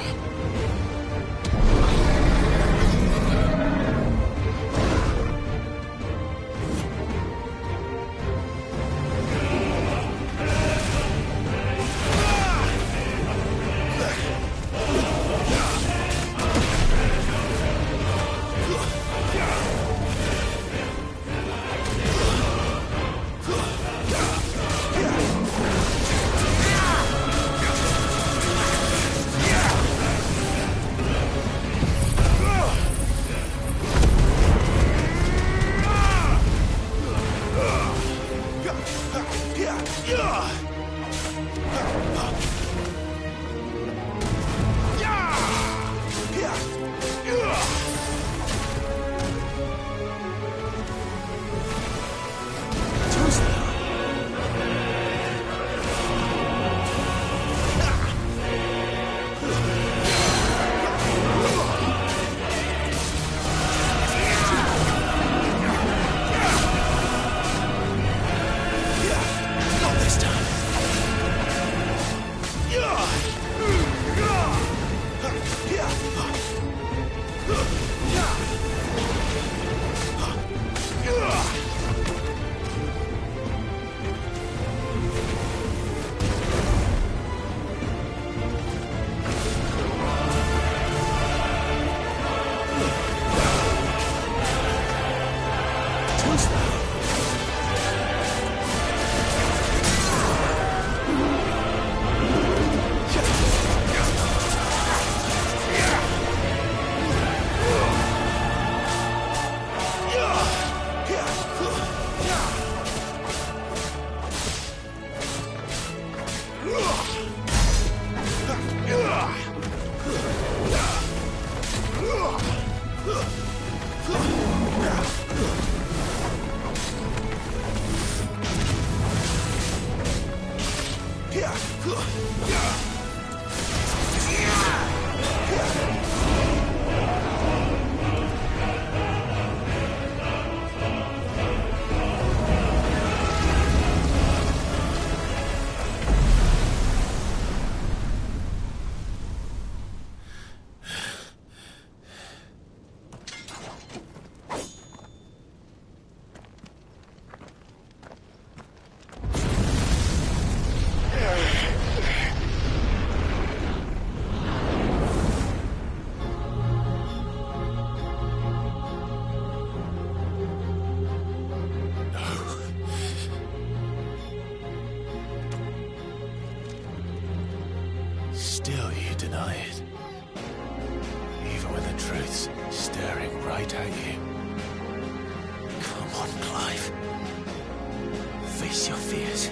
Still you deny it. Even when the truth's staring right at you. Come on, Clive. Face your fears.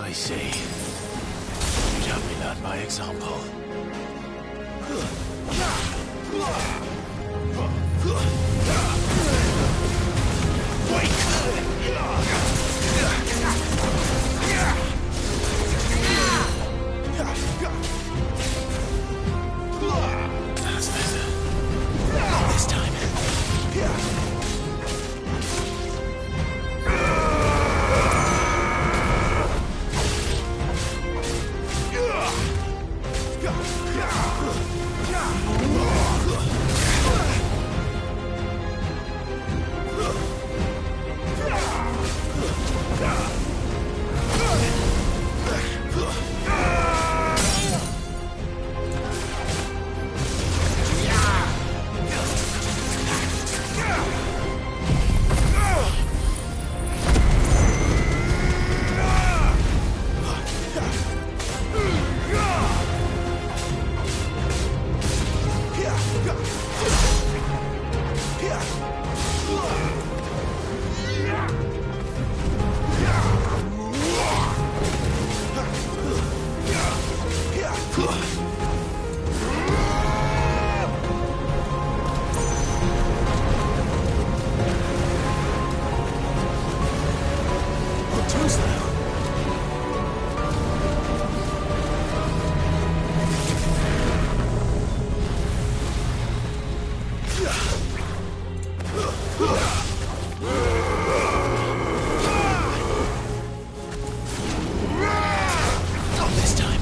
I see. You'd have me learn by example. That's better. Not this time. Not this time.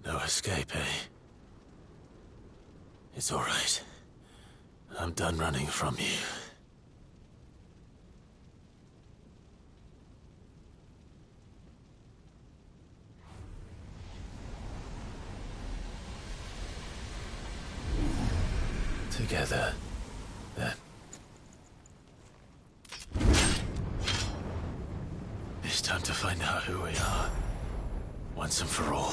No escape, eh? It's all right. I'm done running from you. Together, then. It's time to find out who we are, once and for all.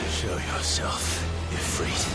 Show yourself, Ifrit.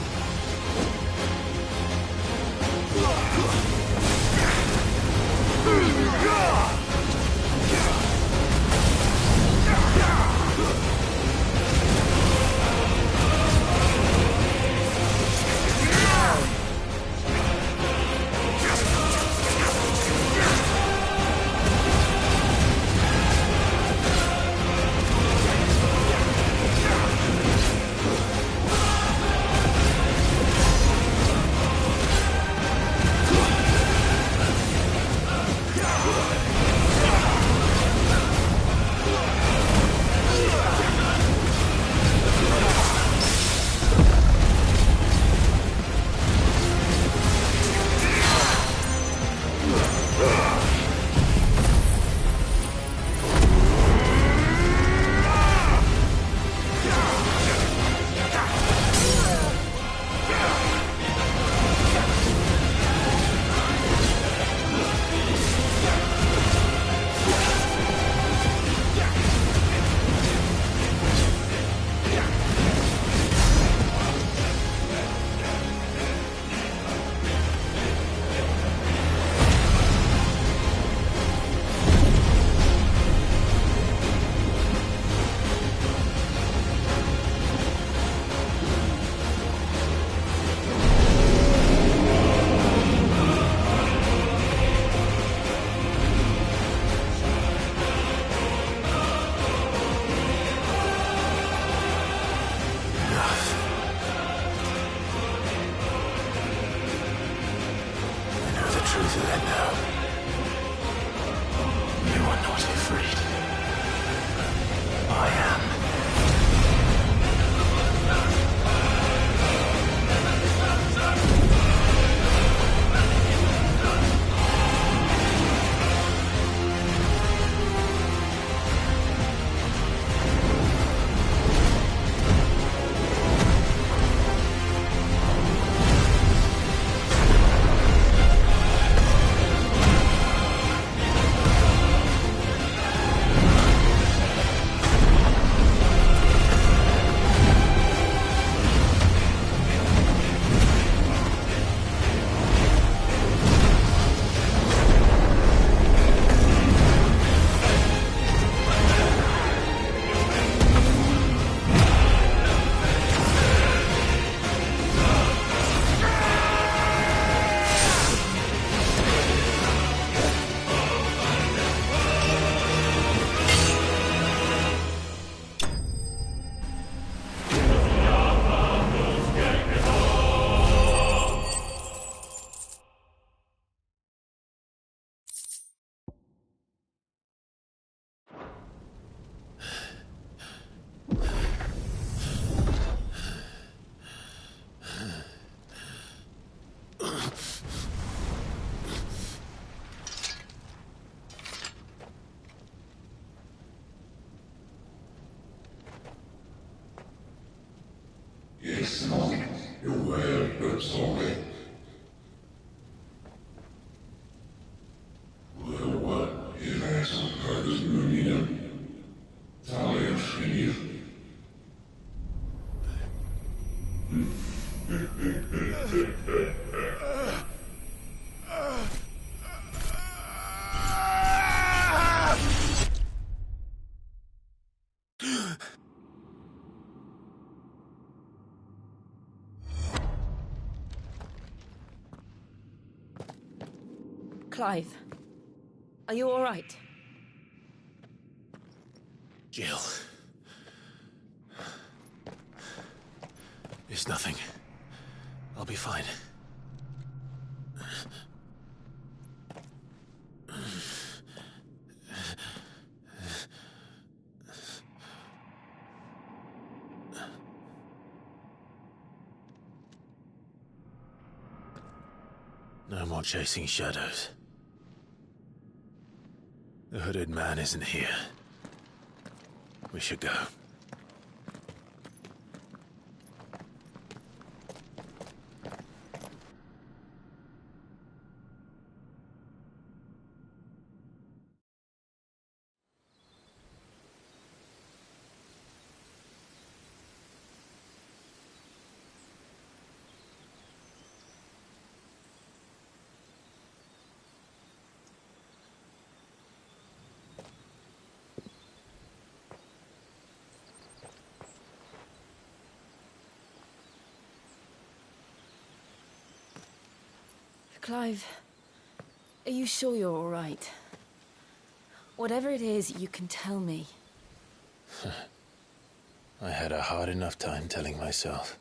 Clive, are you all right? Jill. It's nothing. I'll be fine. No more chasing shadows. The hooded man isn't here. We should go. Clive, are you sure you're all right? Whatever it is, you can tell me. I had a hard enough time telling myself.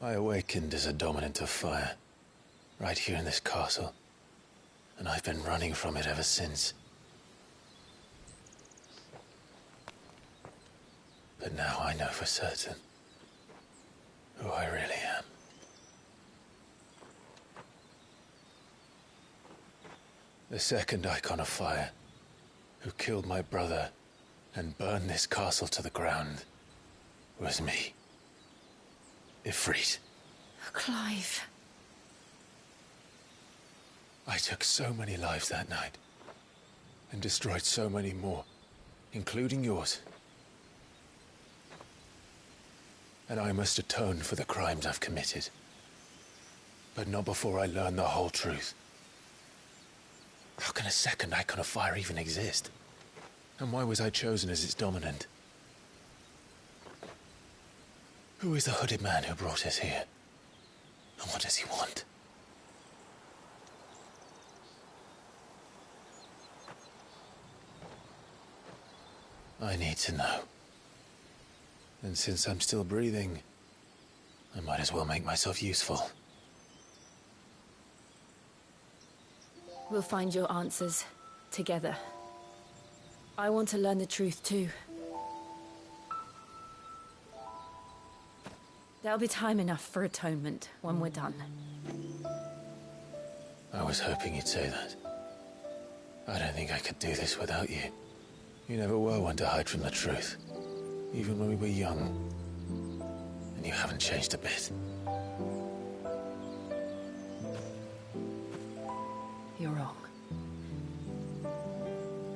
I awakened as a dominant of fire, right here in this castle, and I've been running from it ever since. But now I know for certain who I really am. The second Icon of Fire, who killed my brother and burned this castle to the ground, was me. Ifrit. Clive. I took so many lives that night, and destroyed so many more, including yours. And I must atone for the crimes I've committed. But not before I learn the whole truth. How can a second Icon of Fire even exist? And why was I chosen as its dominant? Who is the hooded man who brought us here? And what does he want? I need to know. And since I'm still breathing, I might as well make myself useful. We'll find your answers together. I want to learn the truth too. There'll be time enough for atonement when we're done. I was hoping you'd say that. I don't think I could do this without you. You never were one to hide from the truth, even when we were young. And you haven't changed a bit. You're wrong.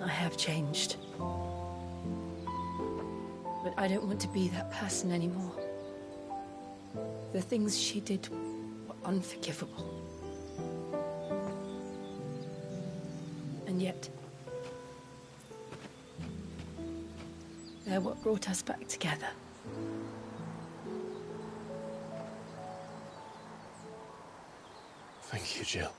I have changed. But I don't want to be that person anymore. The things she did were unforgivable. And yet, they're what brought us back together. Thank you, Jill.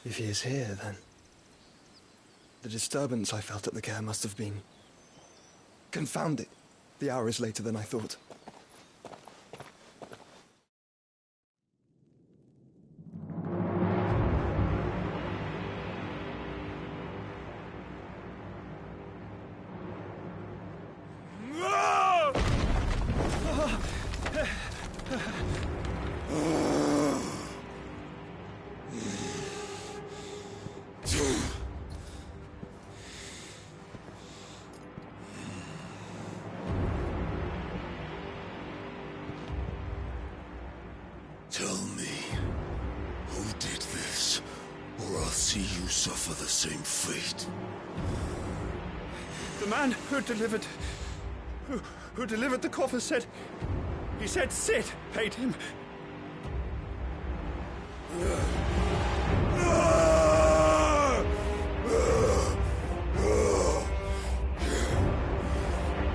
If he is here, then the disturbance I felt at the care must have been... Confound it! The hour is later than I thought. see you suffer the same fate. The man who delivered the coffer said... He said Cid paid him.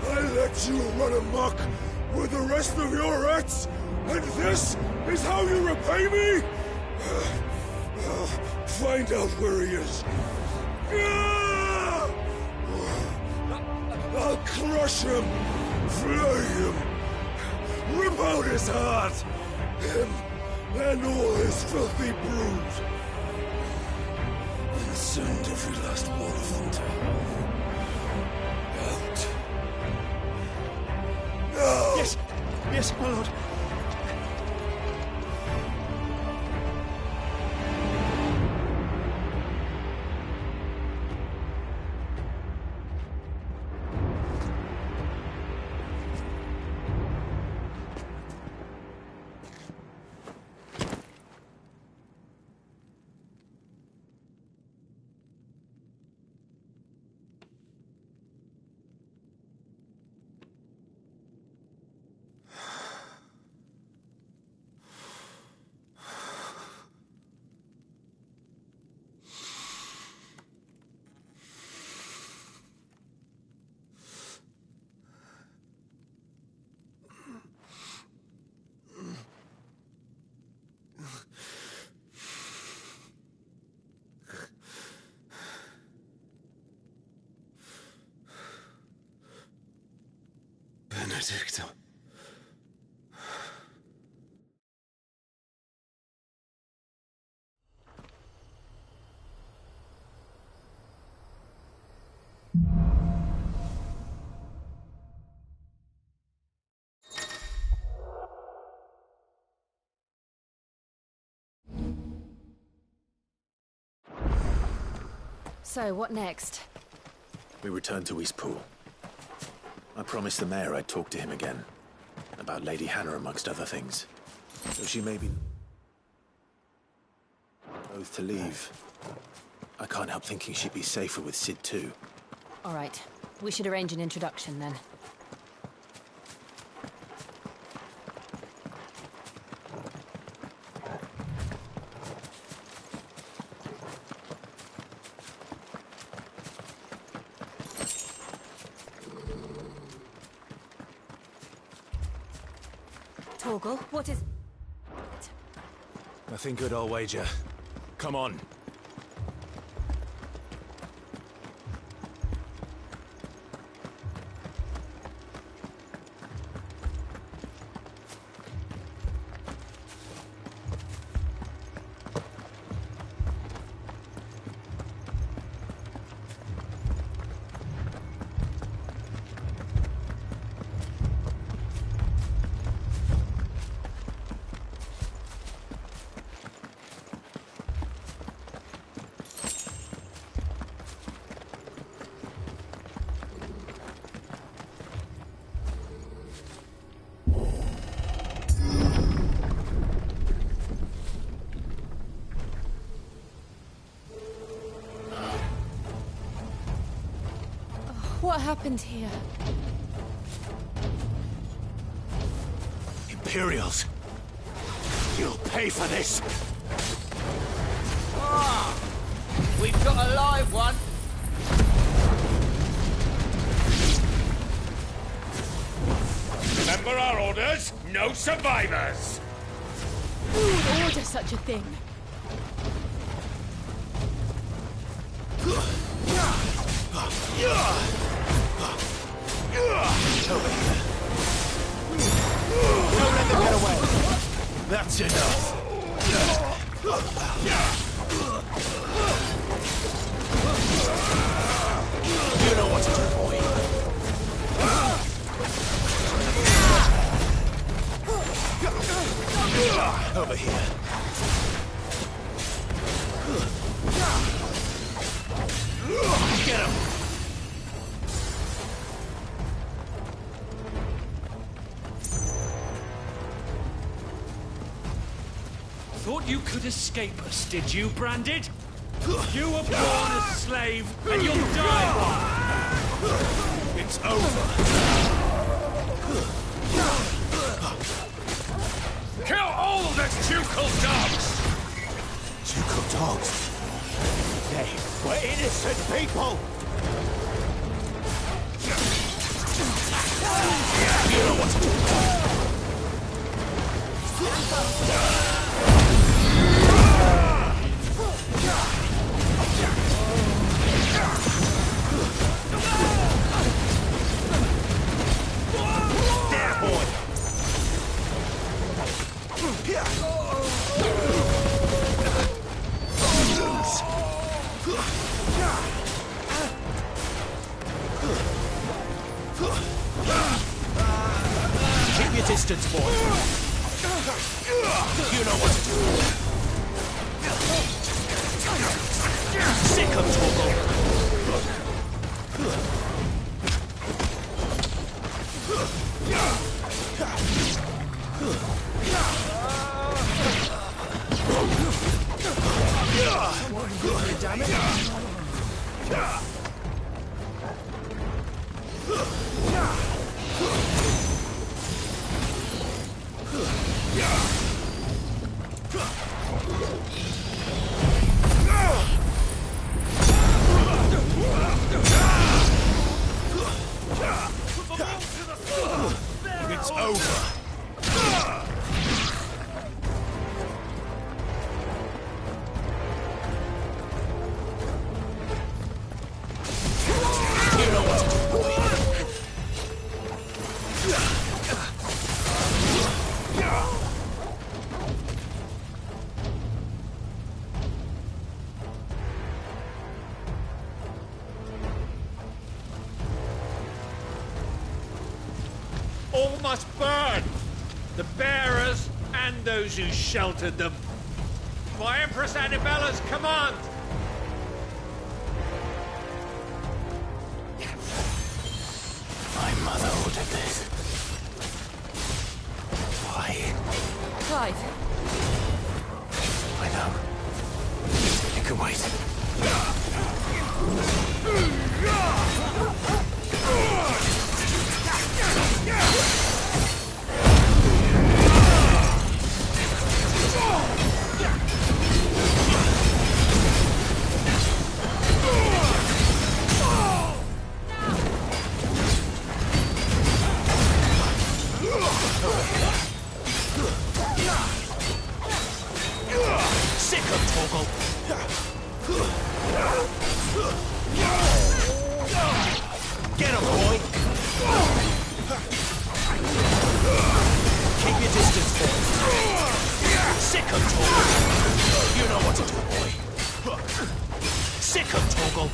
I let you run amok with the rest of your rats, and this is how you repay me? Find out where he is. I'll crush him, flay him, rip out his heart, him and all his filthy brood, and send every last one of them to out. No! Yes, yes, my lord. Benedicta. So, what next? We return to Eastpool. I promised the mayor I'd talk to him again. About Lady Hannah, amongst other things. So she may be... loath to leave. I can't help thinking she'd be safer with Cid too. All right. We should arrange an introduction, then. Torgal, what is... Nothing good, I'll wager. Come on. What happened here? Imperials! You'll pay for this! Ah! We've got a live one! Remember our orders? No survivors! Who would order such a thing? Over here. Don't let them get away. That's enough. You know what to do, boy. Over here. Get him. Thought you could escape us, did you, Branded? You were born a slave, and you'll die one! It's over! Kill all of those ducal dogs! Ducal dogs? They were innocent people! You know what to do. There, boy! Keep your distance, boy. You know what to do. Sick of Torgal. It's over! All must burn! The bearers and those who sheltered them. By Empress Annibella's command! My mother ordered this. Why? Clive. I know. It can wait. Sick of Torgal. Get him, boy. Keep your distance, boy. Sick of Torgal. You know what to do, boy. Sick of Torgal.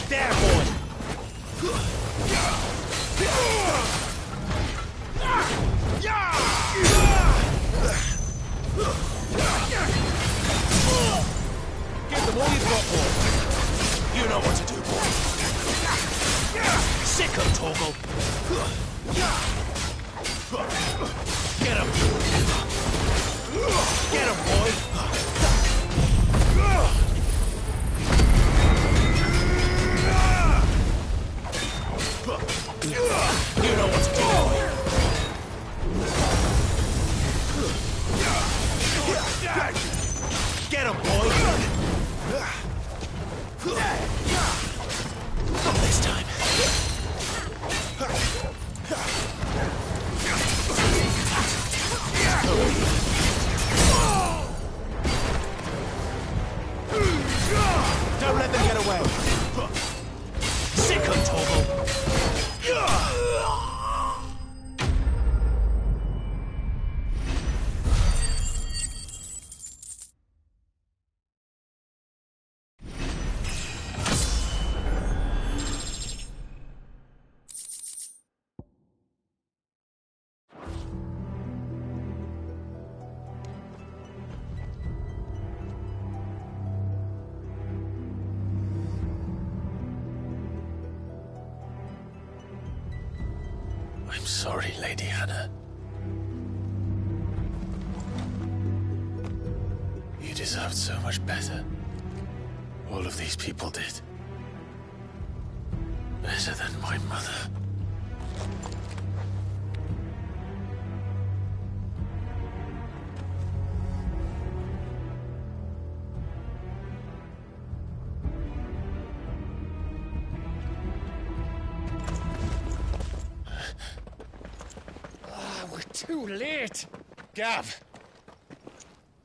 There, boy! Give them all you've got, boy. You know what to do, boy. Sick of Torgal. Get him. Get him, boy. You know what to do, boy. Get him, boy. Not this time. I'm sorry, Lady Hannah. You deserved so much better. All of these people did. Better than my mother. We're too late. Gav.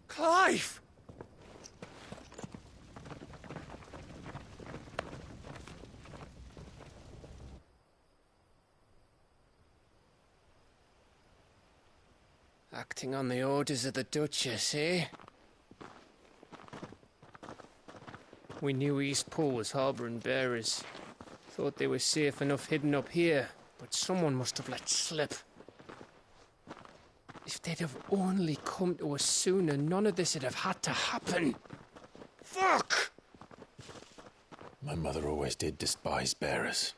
Clive. Acting on the orders of the Duchess, eh? We knew Eastpool was harbouring bearers. Thought they were safe enough hidden up here, but someone must have let slip. If they'd have only come to us sooner, none of this would have had to happen. Fuck! My mother always did despise bearers.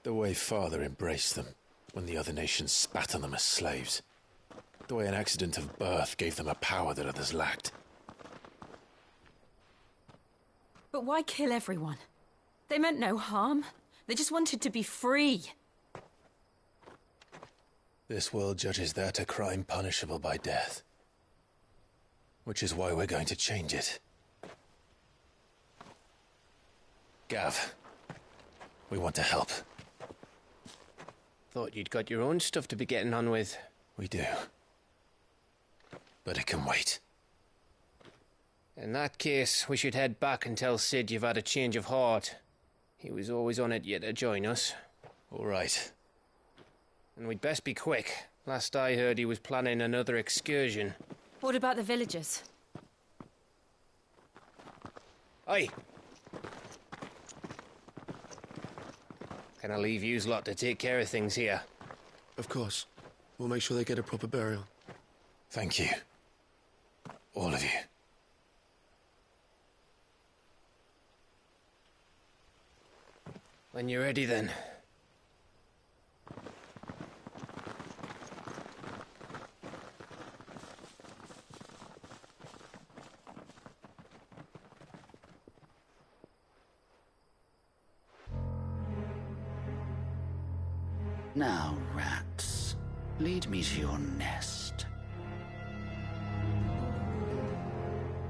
The way Father embraced them when the other nations spat on them as slaves. The way an accident of birth gave them a power that others lacked. But why kill everyone? They meant no harm. They just wanted to be free. This world judges that a crime punishable by death. Which is why we're going to change it. Gav, we want to help. Thought you'd got your own stuff to be getting on with. We do. But it can wait. In that case, we should head back and tell Sid you've had a change of heart. He was always on it yet to join us. All right. And we'd best be quick. Last I heard, he was planning another excursion. What about the villagers? Aye. Can I leave yous lot to take care of things here? Of course. We'll make sure they get a proper burial. Thank you. All of you. When you're ready, then. Now, rats, lead me to your nest.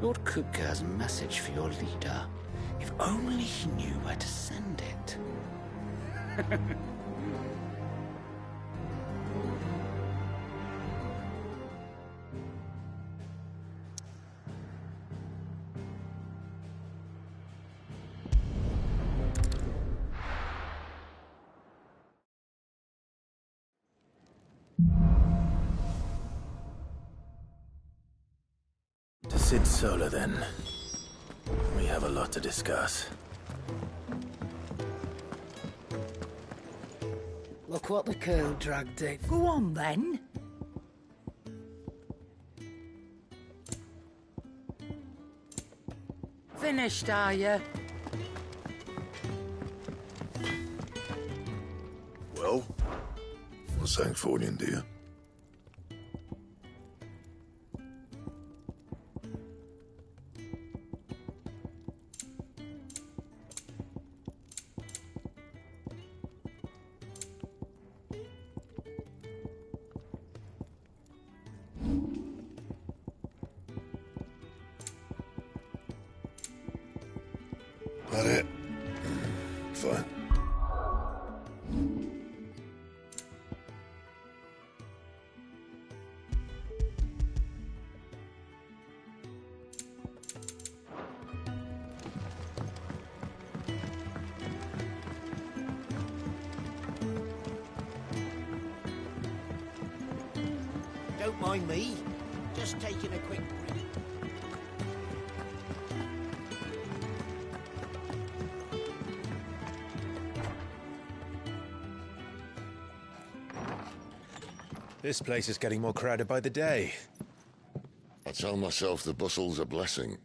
Lord Kupka has a message for your leader. If only he knew where to send it. To Sid Solar, then. We have a lot to discuss. Look what the girl dragged in. Go on, then. Finished, are you? Well, what's that for you, dear? That it? Fine. Don't mind me. Just taking a quick break. This place is getting more crowded by the day. I tell myself the bustle's a blessing.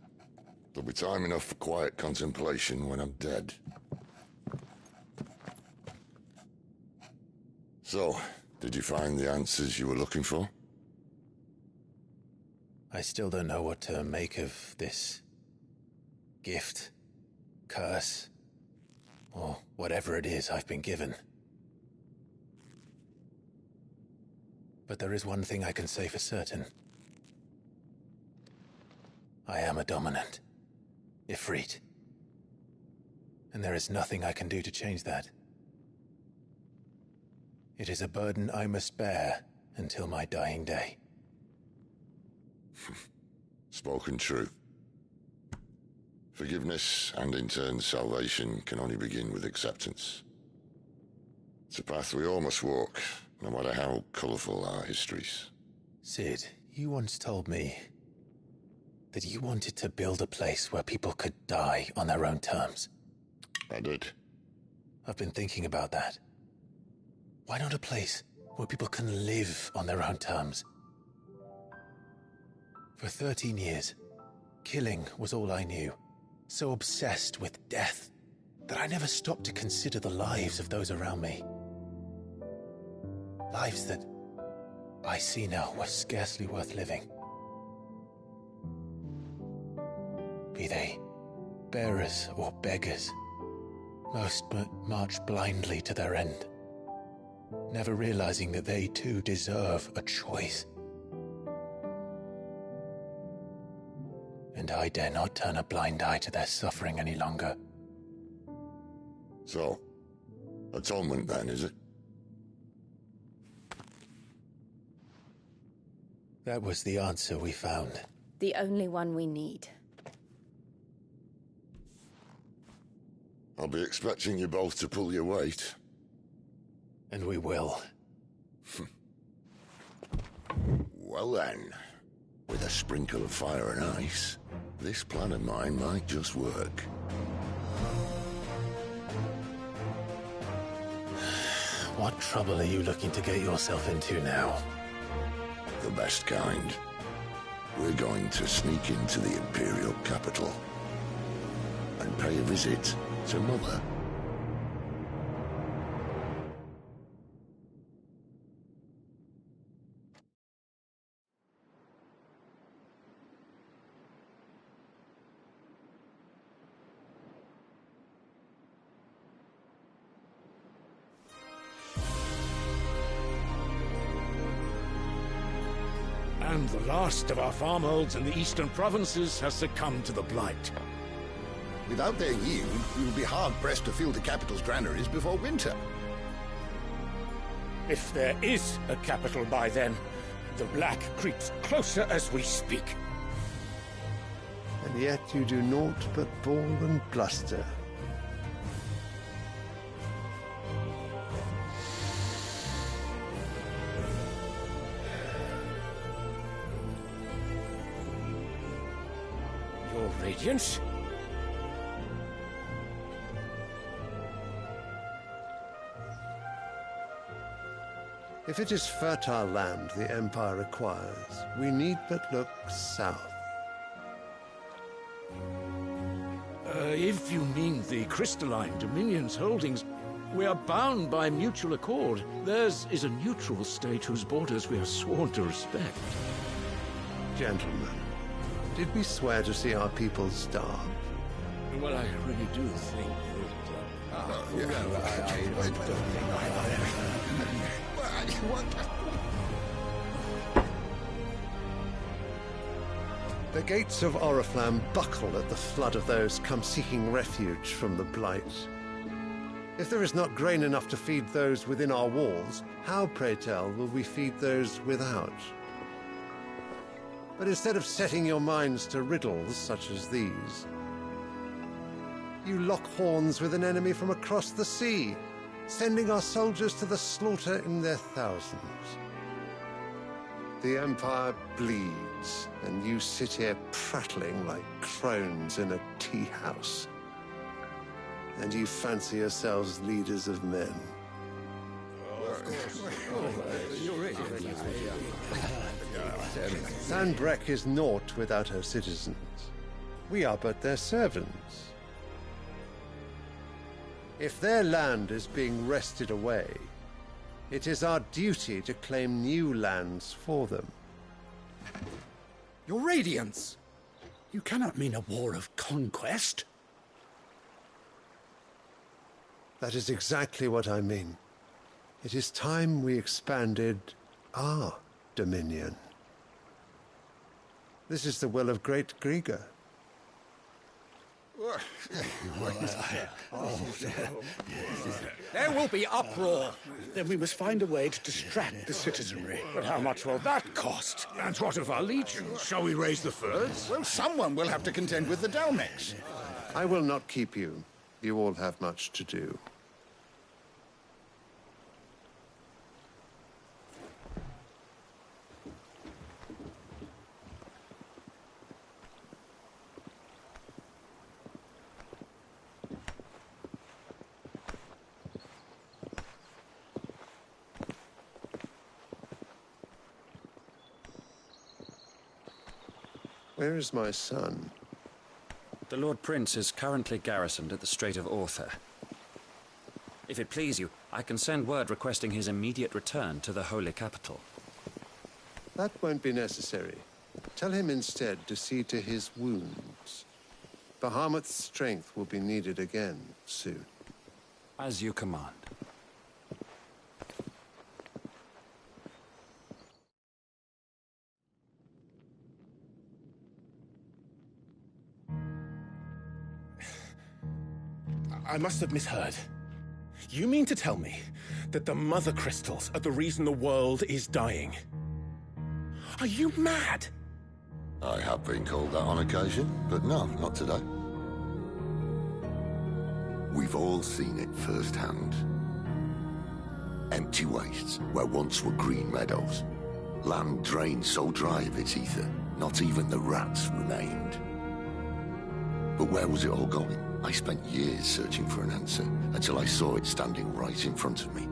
There'll be time enough for quiet contemplation when I'm dead. So, did you find the answers you were looking for? I still don't know what to make of this gift, curse, or whatever it is I've been given. But there is one thing I can say for certain. I am a dominant, Ifrit. And there is nothing I can do to change that. It is a burden I must bear until my dying day. Spoken true. Forgiveness, and in turn salvation, can only begin with acceptance. It's a path we all must walk, no matter how colourful our histories. Cid, you once told me that you wanted to build a place where people could die on their own terms. I did. I've been thinking about that. Why not a place where people can live on their own terms? For 13 years, killing was all I knew. So obsessed with death that I never stopped to consider the lives of those around me. Lives that I see now were scarcely worth living. Be they bearers or beggars, most march blindly to their end, never realizing that they too deserve a choice. And I dare not turn a blind eye to their suffering any longer. So, atonement then, is it? That was the answer we found. The only one we need. I'll be expecting you both to pull your weight. And we will. Well then, with a sprinkle of fire and ice, this plan of mine might just work. What trouble are you looking to get yourself into now? The best kind. We're going to sneak into the Imperial capital and pay a visit to Mother. And the last of our farmholds in the eastern provinces has succumbed to the blight. Without their yield, we will be hard-pressed to fill the capital's granaries before winter. If there is a capital by then, the Black creeps closer as we speak. And yet you do naught but bawl and bluster. Your Radiance? If it is fertile land the Empire acquires, we need but look south. If you mean the Crystalline Dominion's holdings, we are bound by mutual accord. Theirs is a neutral state whose borders we are sworn to respect. Gentlemen, did we swear to see our people starve? Well, I really do think The gates of Oriflamme buckle at the flood of those come seeking refuge from the Blight. If there is not grain enough to feed those within our walls, how, pray tell, will we feed those without? But instead of setting your minds to riddles such as these, you lock horns with an enemy from across the sea, sending our soldiers to the slaughter in their thousands. The Empire bleeds, and you sit here prattling like crones in a tea house. And you fancy yourselves leaders of men. Sanbreque is naught without her citizens. We are but their servants. If their land is being wrested away, It is our duty to claim new lands for them. Your Radiance! You cannot mean a war of conquest. That is exactly what I mean. It is time we expanded our dominion. This is the will of great Grieger. There will be uproar. Then we must find a way to distract the citizenry. But how much will that cost? And what of our legions? Shall we raise the furs? Well, someone will have to contend with the Dalmex. I will not keep you. You all have much to do. Where is my son? The Lord Prince is currently garrisoned at the Strait of Orther. If it please you, I can send word requesting his immediate return to the Holy Capital. That won't be necessary. Tell him instead to see to his wounds. Bahamut's strength will be needed again soon. As you command. I must have misheard. You mean to tell me that the Mother Crystals are the reason the world is dying? Are you mad? I have been called that on occasion, but no, not today. We've all seen it firsthand. Empty wastes where once were green meadows. Land drained so dry of its ether, not even the rats remained. But where was it all going? I spent years searching for an answer, until I saw it standing right in front of me.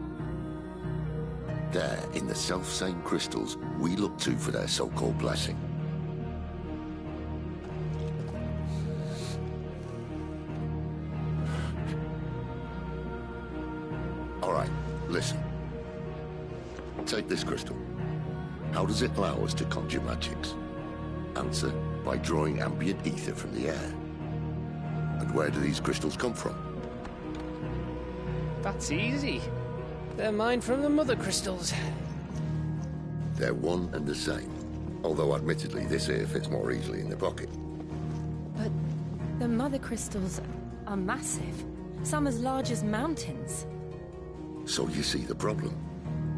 There, in the self-same crystals we look to for their so-called blessing. All right, listen. Take this crystal. How does it allow us to conjure magics? Answer, by drawing ambient ether from the air. And where do these crystals come from? That's easy. They're mined from the Mother Crystals. They're one and the same. Although admittedly this here fits more easily in the pocket. But the Mother Crystals are massive. Some as large as mountains. So you see the problem.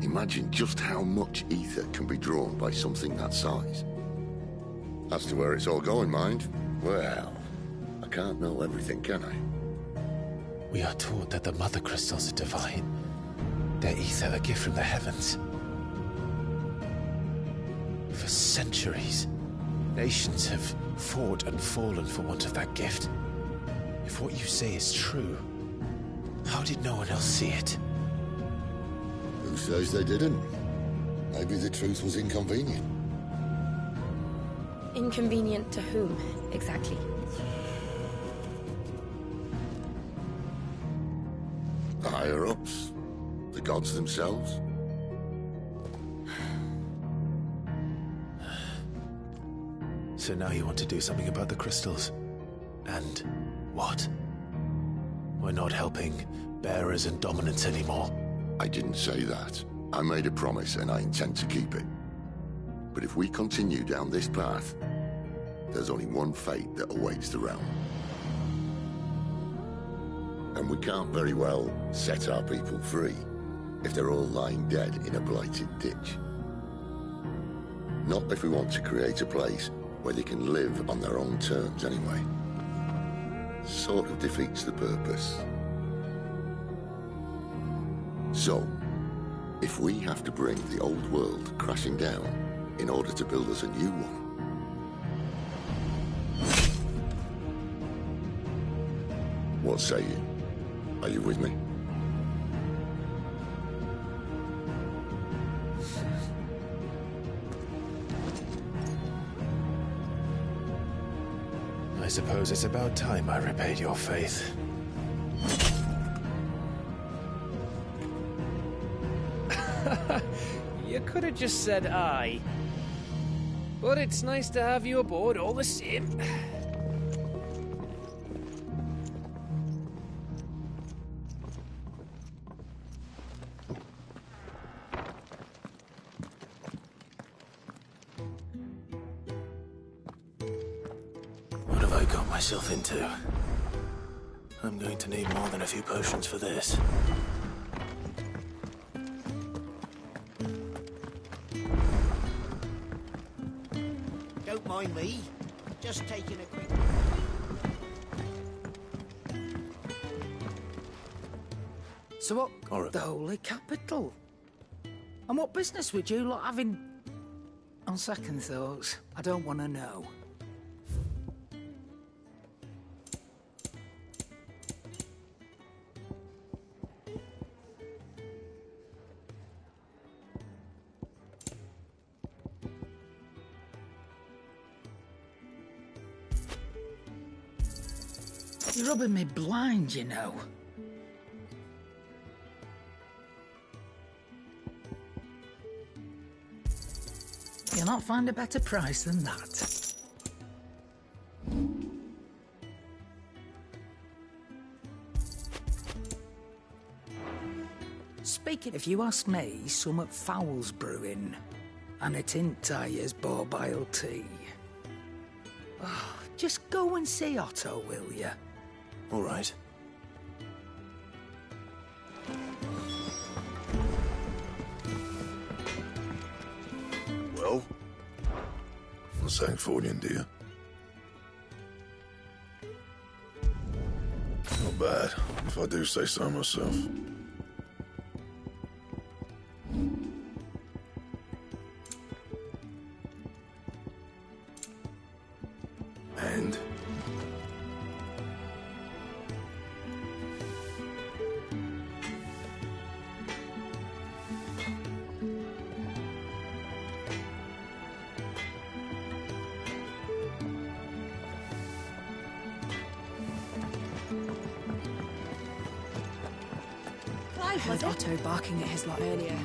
Imagine just how much ether can be drawn by something that size. As to where it's all going, mind, well, I can't know everything, can I? We are taught that the Mother Crystals are divine. Their ether a gift from the heavens. For centuries, nations have fought and fallen for want of that gift. If what you say is true, how did no one else see it? Who says they didn't? Maybe the truth was inconvenient. Inconvenient to whom, exactly? The higher-ups? The gods themselves? So now you want to do something about the crystals? And what? We're not helping bearers and dominants anymore. I didn't say that. I made a promise and I intend to keep it. But if we continue down this path, there's only one fate that awaits the realm. And we can't very well set our people free if they're all lying dead in a blighted ditch. Not if we want to create a place where they can live on their own terms anyway. Sort of defeats the purpose. So, if we have to bring the old world crashing down in order to build us a new one, what say you? Are you with me? I suppose it's about time I repaid your faith. You could have just said aye. But it's nice to have you aboard all the same. What have I got myself into? I'm going to need more than a few potions for this. Don't mind me. Just taking a quick... So what? The Holy Capital. And what business would you lot having? On second thoughts, I don't want to know. You're rubbing me blind, you know. You'll not find a better price than that. Speaking, if you ask me, summat foul's brewing, and it ain't Tyre's borbile tea. Oh, just go and see Otto, will you? All right. Well, what's Sancfordian, dear? Not bad, if I do say so myself. And? I heard Otto barking at his lot earlier.